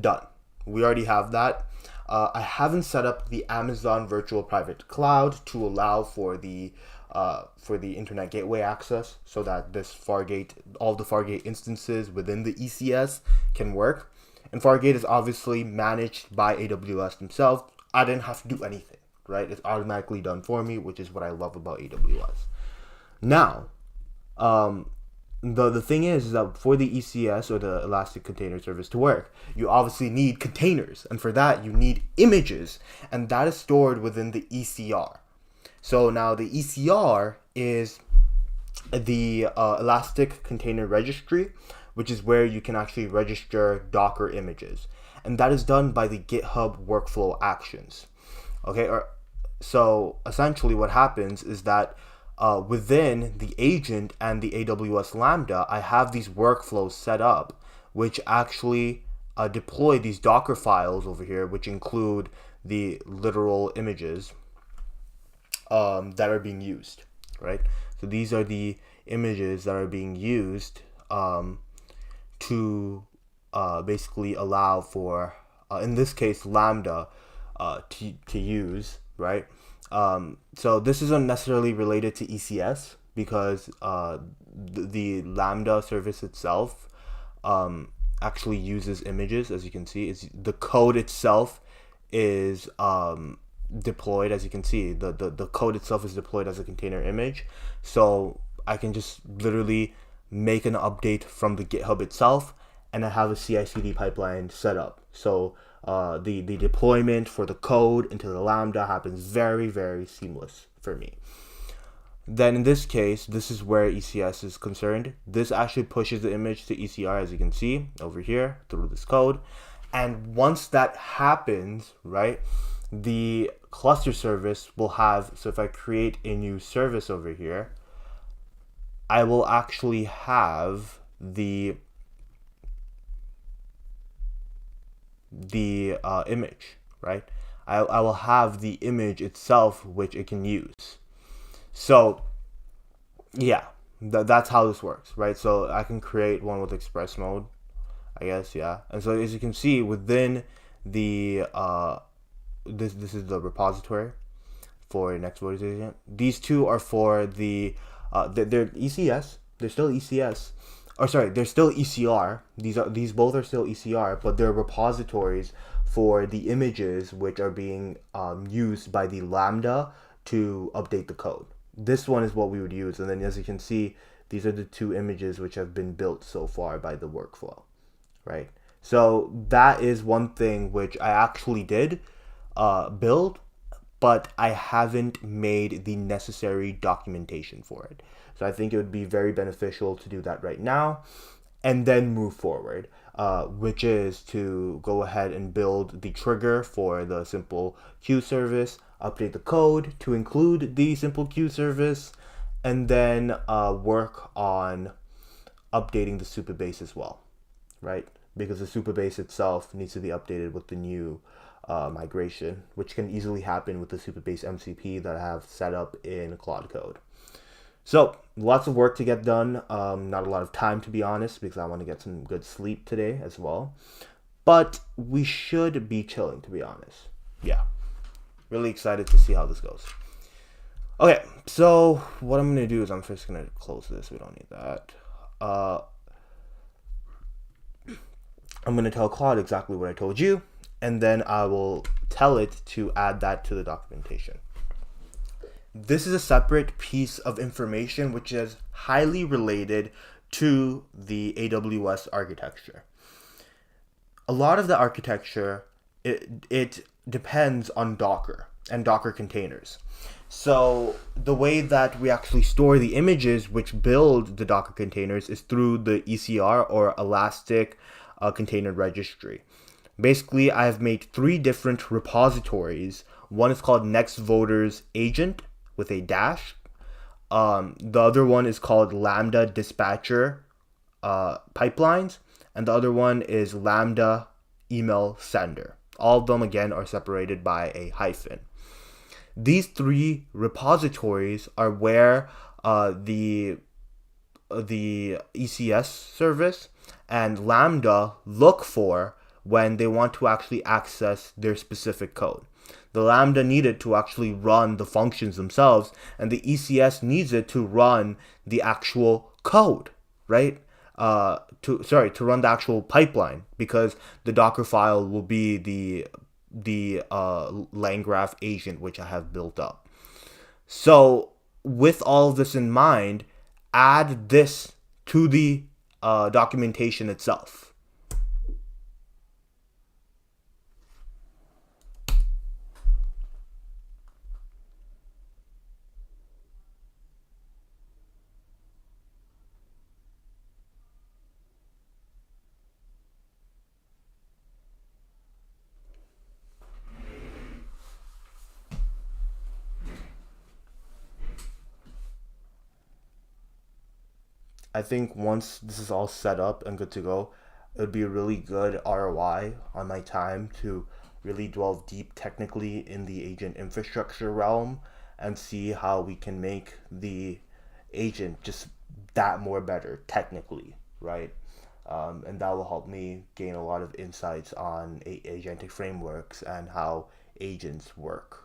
done. We already have that. I haven't set up the Amazon Virtual Private Cloud to allow for the Internet Gateway access, so that all the Fargate instances within the ECS can work. And Fargate is obviously managed by AWS themselves. I didn't have to do anything, right? It's automatically done for me, which is what I love about AWS. Now, the thing is that for the ECS, or the Elastic Container Service, to work, you obviously need containers, and for that you need images, and that is stored within the ECR. So now the ECR is the Elastic Container Registry, which is where you can actually register Docker images, and that is done by the GitHub workflow actions. Okay, so essentially what happens is that within the agent and the AWS Lambda, I have these workflows set up, which actually deploy these Docker files over here, which include the literal images that are being used, right? So these are the images that are being used to basically allow for, in this case, Lambda to use, right? So this isn't necessarily related to ECS because the Lambda service itself actually uses images. As you can see, the code itself is deployed. As you can see, the code itself is deployed as a container image. So I can just literally make an update from the GitHub itself, and I have a CI/CD pipeline set up. So the deployment for the code into the Lambda happens very, very seamless for me. Then in this case, this is where ECS is concerned. This actually pushes the image to ECR, as you can see over here through this code. And once that happens, right, the cluster service will have, so if I create a new service over here, I will actually have the image, right? I will have the image itself, which it can use. So yeah, that's how this works, right? So I can create one with express mode, I guess, yeah. And so as you can see within the this is the repository for Next Voice Agent. These two are for the they're ECS. They're still ECS. Or sorry, they're still ECR. These both are still ECR, but they're repositories for the images which are being used by the Lambda to update the code. This one is what we would use, and then as you can see, these are the two images which have been built so far by the workflow, right? So that is one thing which I actually did build, but I haven't made the necessary documentation for it. So I think it would be very beneficial to do that right now and then move forward, which is to go ahead and build the trigger for the simple queue service, update the code to include the simple queue service, and then work on updating the Supabase as well, right? Because the Supabase itself needs to be updated with the new migration, which can easily happen with the Supabase MCP that I have set up in Claude Code. So lots of work to get done. Not a lot of time, to be honest, because I want to get some good sleep today as well. But we should be chilling, to be honest. Yeah. Really excited to see how this goes. Okay, so what I'm going to do is I'm first going to close this. We don't need that. I'm going to tell Claude exactly what I told you, and then I will tell it to add that to the documentation. This is a separate piece of information which is highly related to the AWS architecture. A lot of the architecture, it depends on Docker and Docker containers. So the way that we actually store the images which build the Docker containers is through the ECR, or Elastic Container Registry. Basically, I have made 3 different repositories. One is called Next Voters Agent with a dash. The other one is called Lambda Dispatcher Pipelines. And the other one is Lambda Email Sender. All of them, again, are separated by a hyphen. These 3 repositories are where the ECS service and Lambda look for when they want to actually access their specific code. The Lambda needed to actually run the functions themselves, and the ECS needs it to run the actual code, right? To run the actual pipeline, because the Docker file will be the LangGraph agent which I have built up. So with all of this in mind, add this to the documentation itself. I think once this is all set up and good to go, it would be a really good ROI on my time to really delve deep technically in the agent infrastructure realm and see how we can make the agent just that more better technically, right? And that will help me gain a lot of insights on agentic frameworks and how agents work.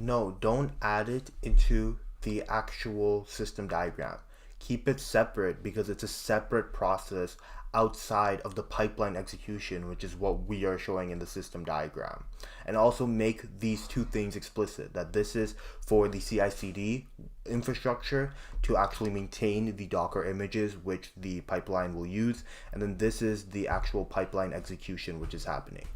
No, don't add it into the actual system diagram. Keep it separate because it's a separate process outside of the pipeline execution, which is what we are showing in the system diagram. And also make these two things explicit, that this is for the CI/CD infrastructure to actually maintain the Docker images which the pipeline will use, and then this is the actual pipeline execution which is happening.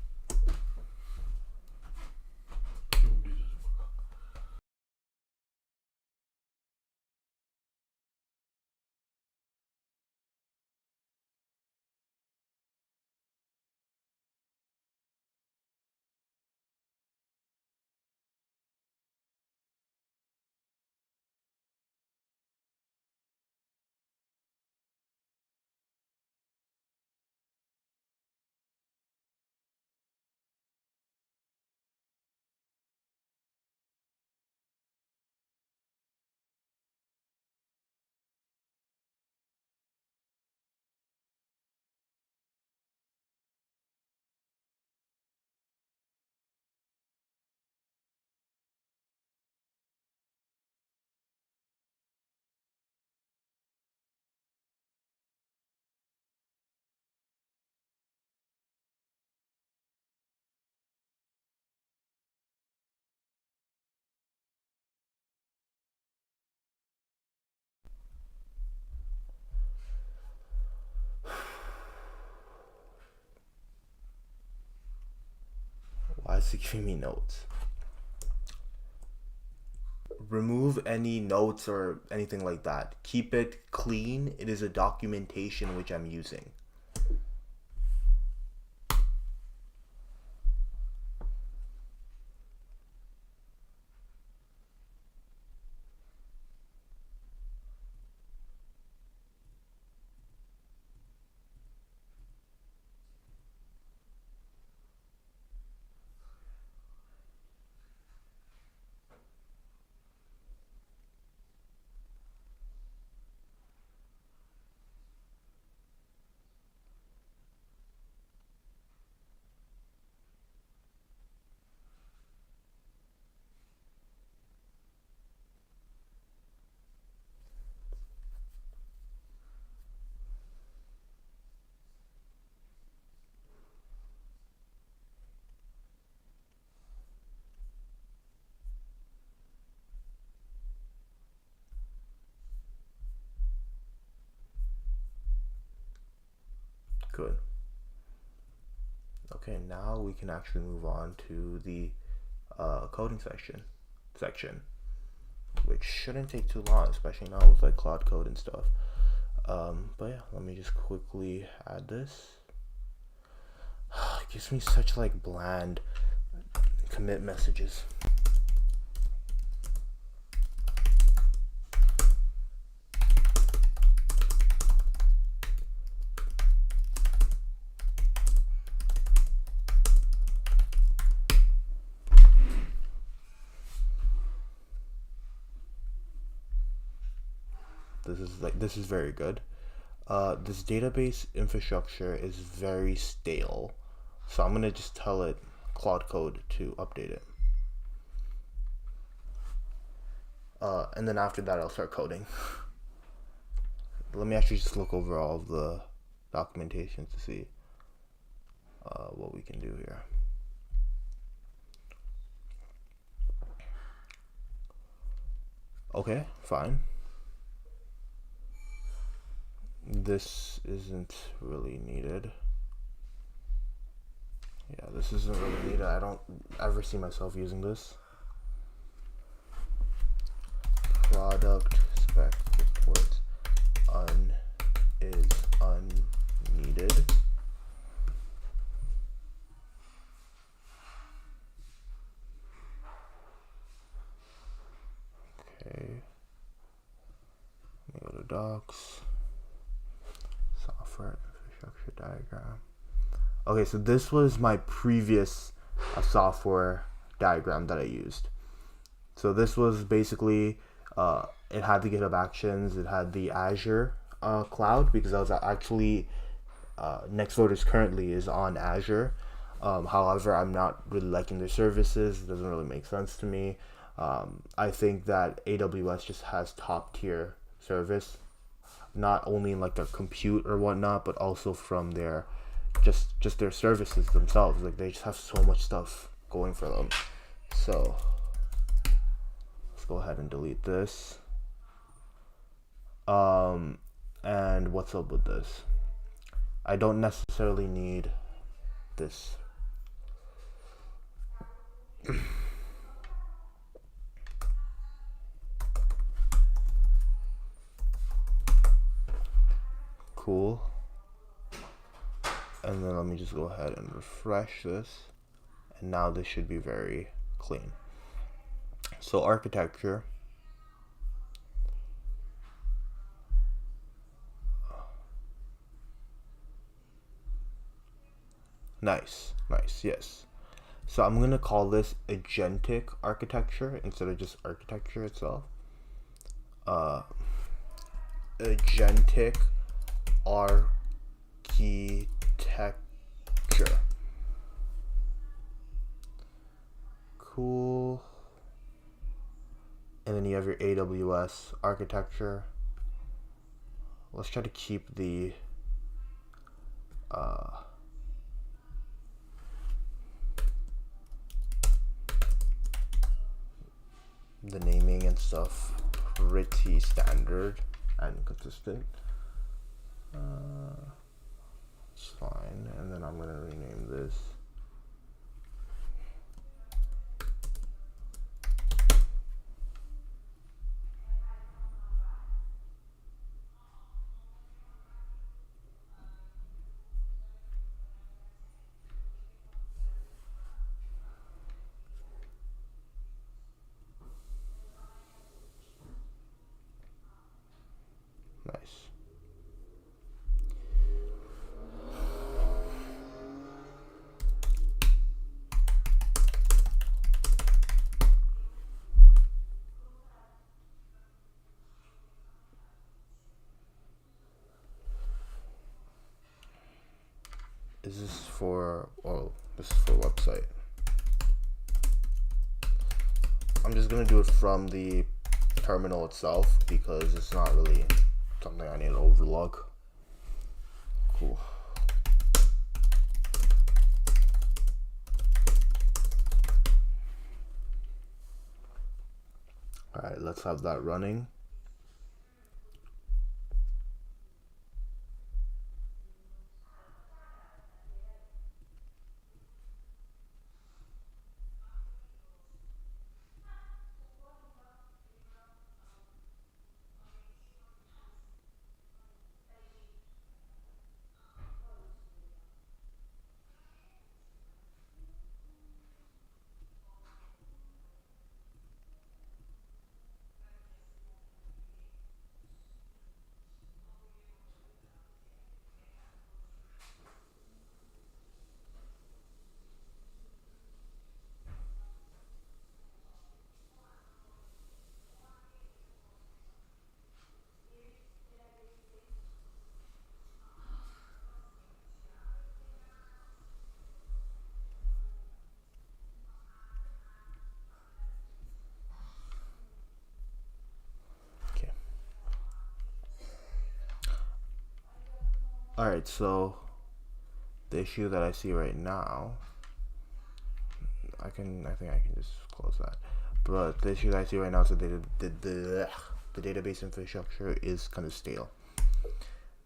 Why is it giving me notes? Remove any notes or anything like that. Keep it clean. It is a documentation which I'm using. Good. Okay, now we can actually move on to the coding section, which shouldn't take too long, especially now with like Cloud Code and stuff. But yeah, let me just quickly add this. It gives me such like bland commit messages. This is very good. This database infrastructure is very stale, so I'm gonna just tell it Cloud Code to update it. And then after that, I'll start coding. Let me actually just look over all of the documentation to see what we can do here. Okay, fine. This isn't really needed. Yeah, this isn't really needed. I don't ever see myself using this. Product spec reports is unneeded. Okay. Let me go to docs. Software infrastructure diagram. Okay, so this was my previous software diagram that I used. So this was basically, it had the GitHub Actions, it had the Azure cloud, because I was actually, NextVoters currently is on Azure. However, I'm not really liking their services. It doesn't really make sense to me. I think that AWS just has top tier service, not only in like their compute or whatnot, but also from their just their services themselves. Like they just have so much stuff going for them. So let's go ahead and delete this. And what's up with this? I don't necessarily need this. Cool. And then let me just go ahead and refresh this. And now this should be very clean. So architecture. Nice, yes. So I'm gonna call this agentic architecture instead of just architecture itself. Agentic architecture. Cool. And then you have your AWS architecture. Let's try to keep the naming and stuff pretty standard and consistent. It's fine. And then I'm gonna rename this nice. Is this for, oh, this is for website. I'm just gonna do it from the terminal itself because it's not really something I need to overlook. Cool. All right, let's have that running. Alright, so the issue that I see right now, I think I can just close that. But the issue that I see right now is that the database infrastructure is kind of stale.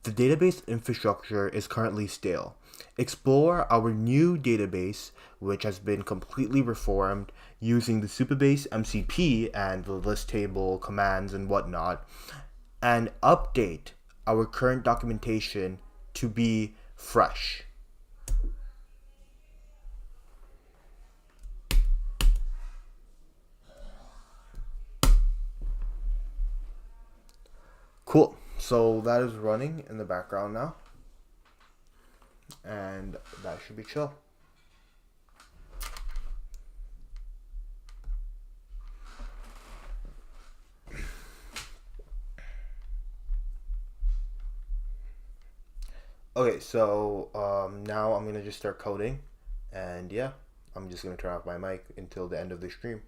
The database infrastructure is currently stale. Explore our new database, which has been completely reformed using the Supabase MCP and the list table commands and whatnot, and update our current documentation to be fresh. Cool. So that is running in the background now, and that should be chill. Okay, so now I'm gonna just start coding, and yeah, I'm just gonna turn off my mic until the end of the stream.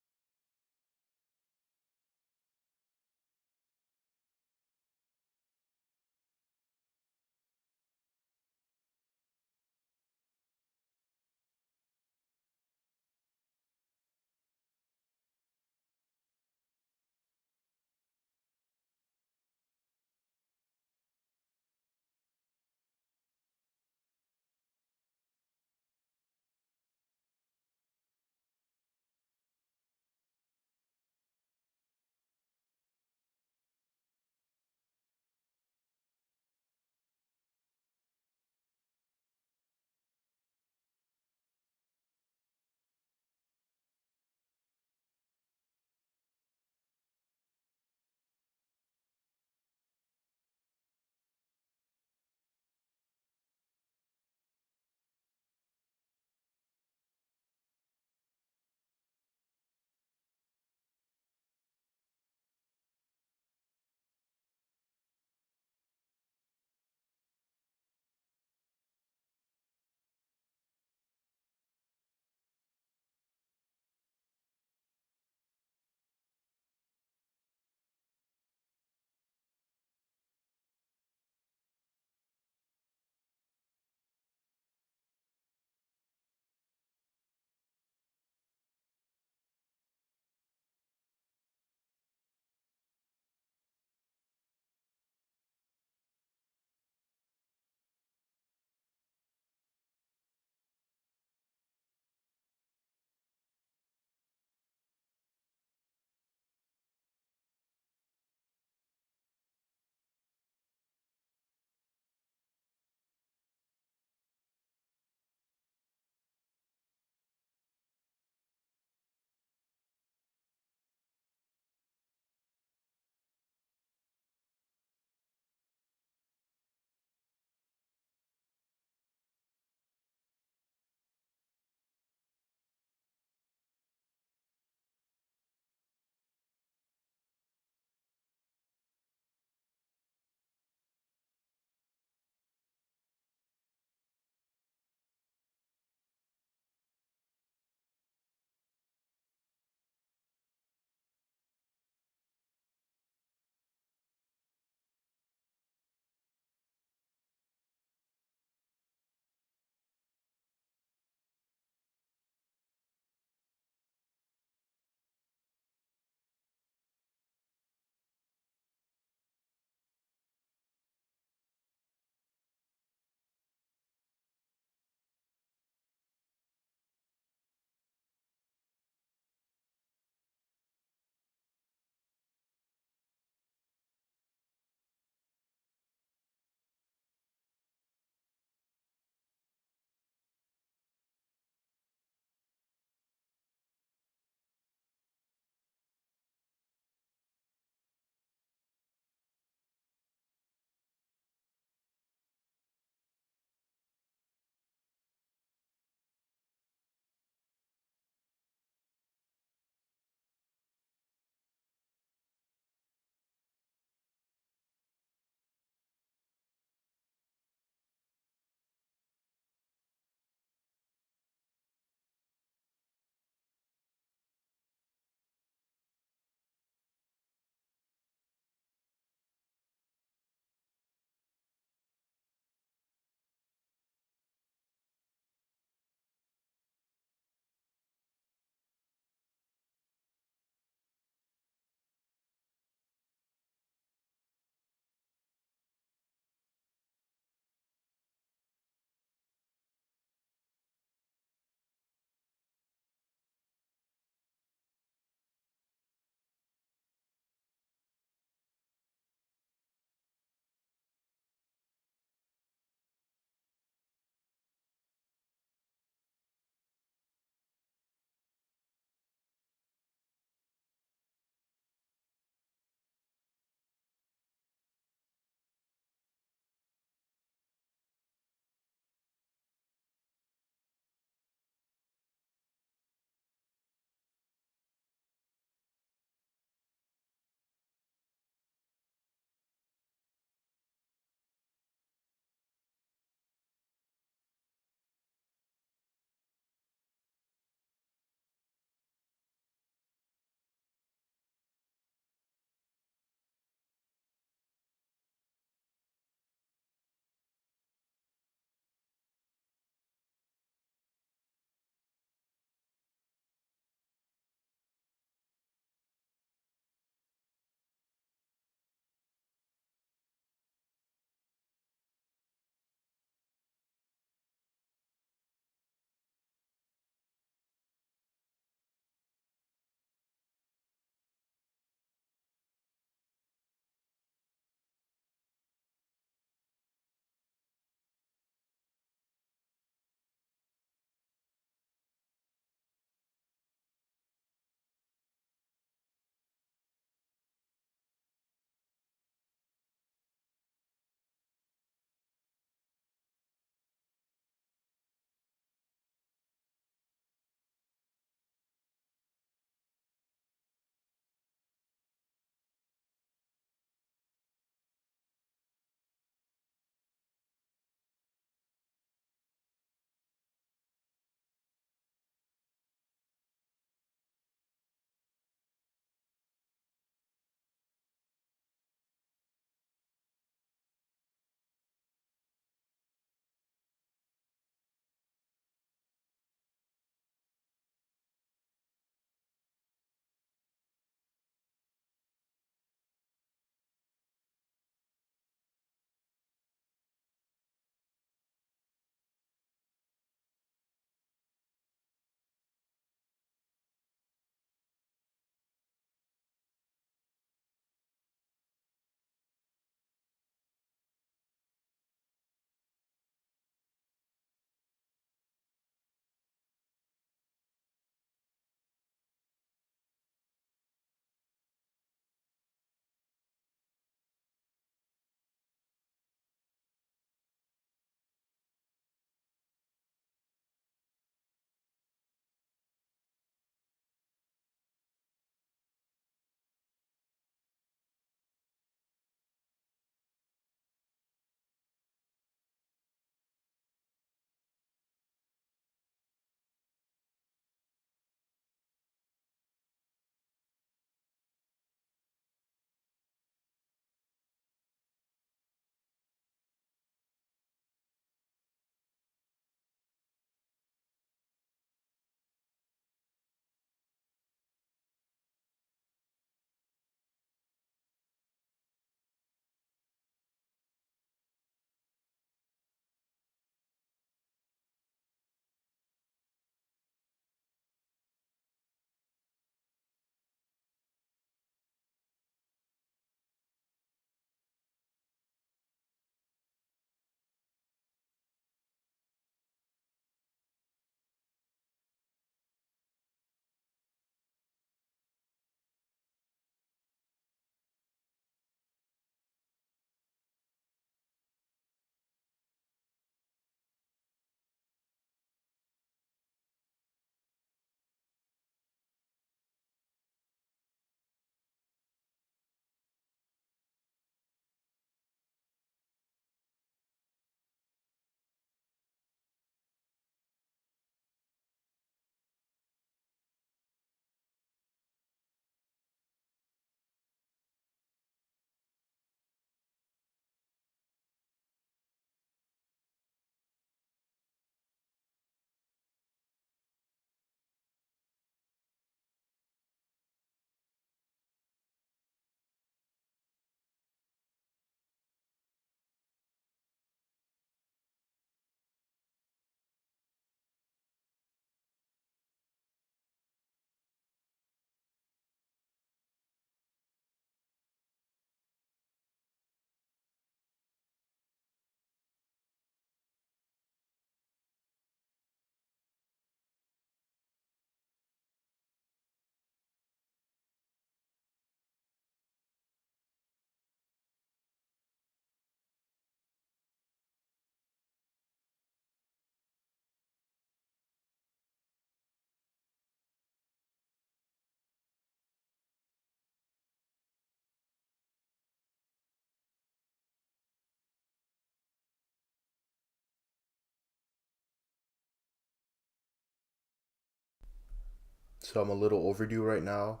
So I'm a little overdue right now.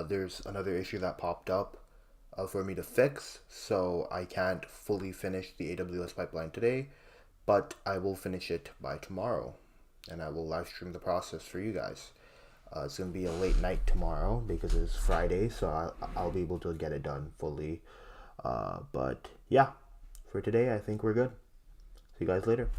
There's another issue that popped up for me to fix, so I can't fully finish the AWS pipeline today, but I will finish it by tomorrow, and I will live stream the process for you guys. It's gonna be a late night tomorrow because it's Friday, so I'll be able to get it done fully. But yeah, for today I think we're good. See you guys later.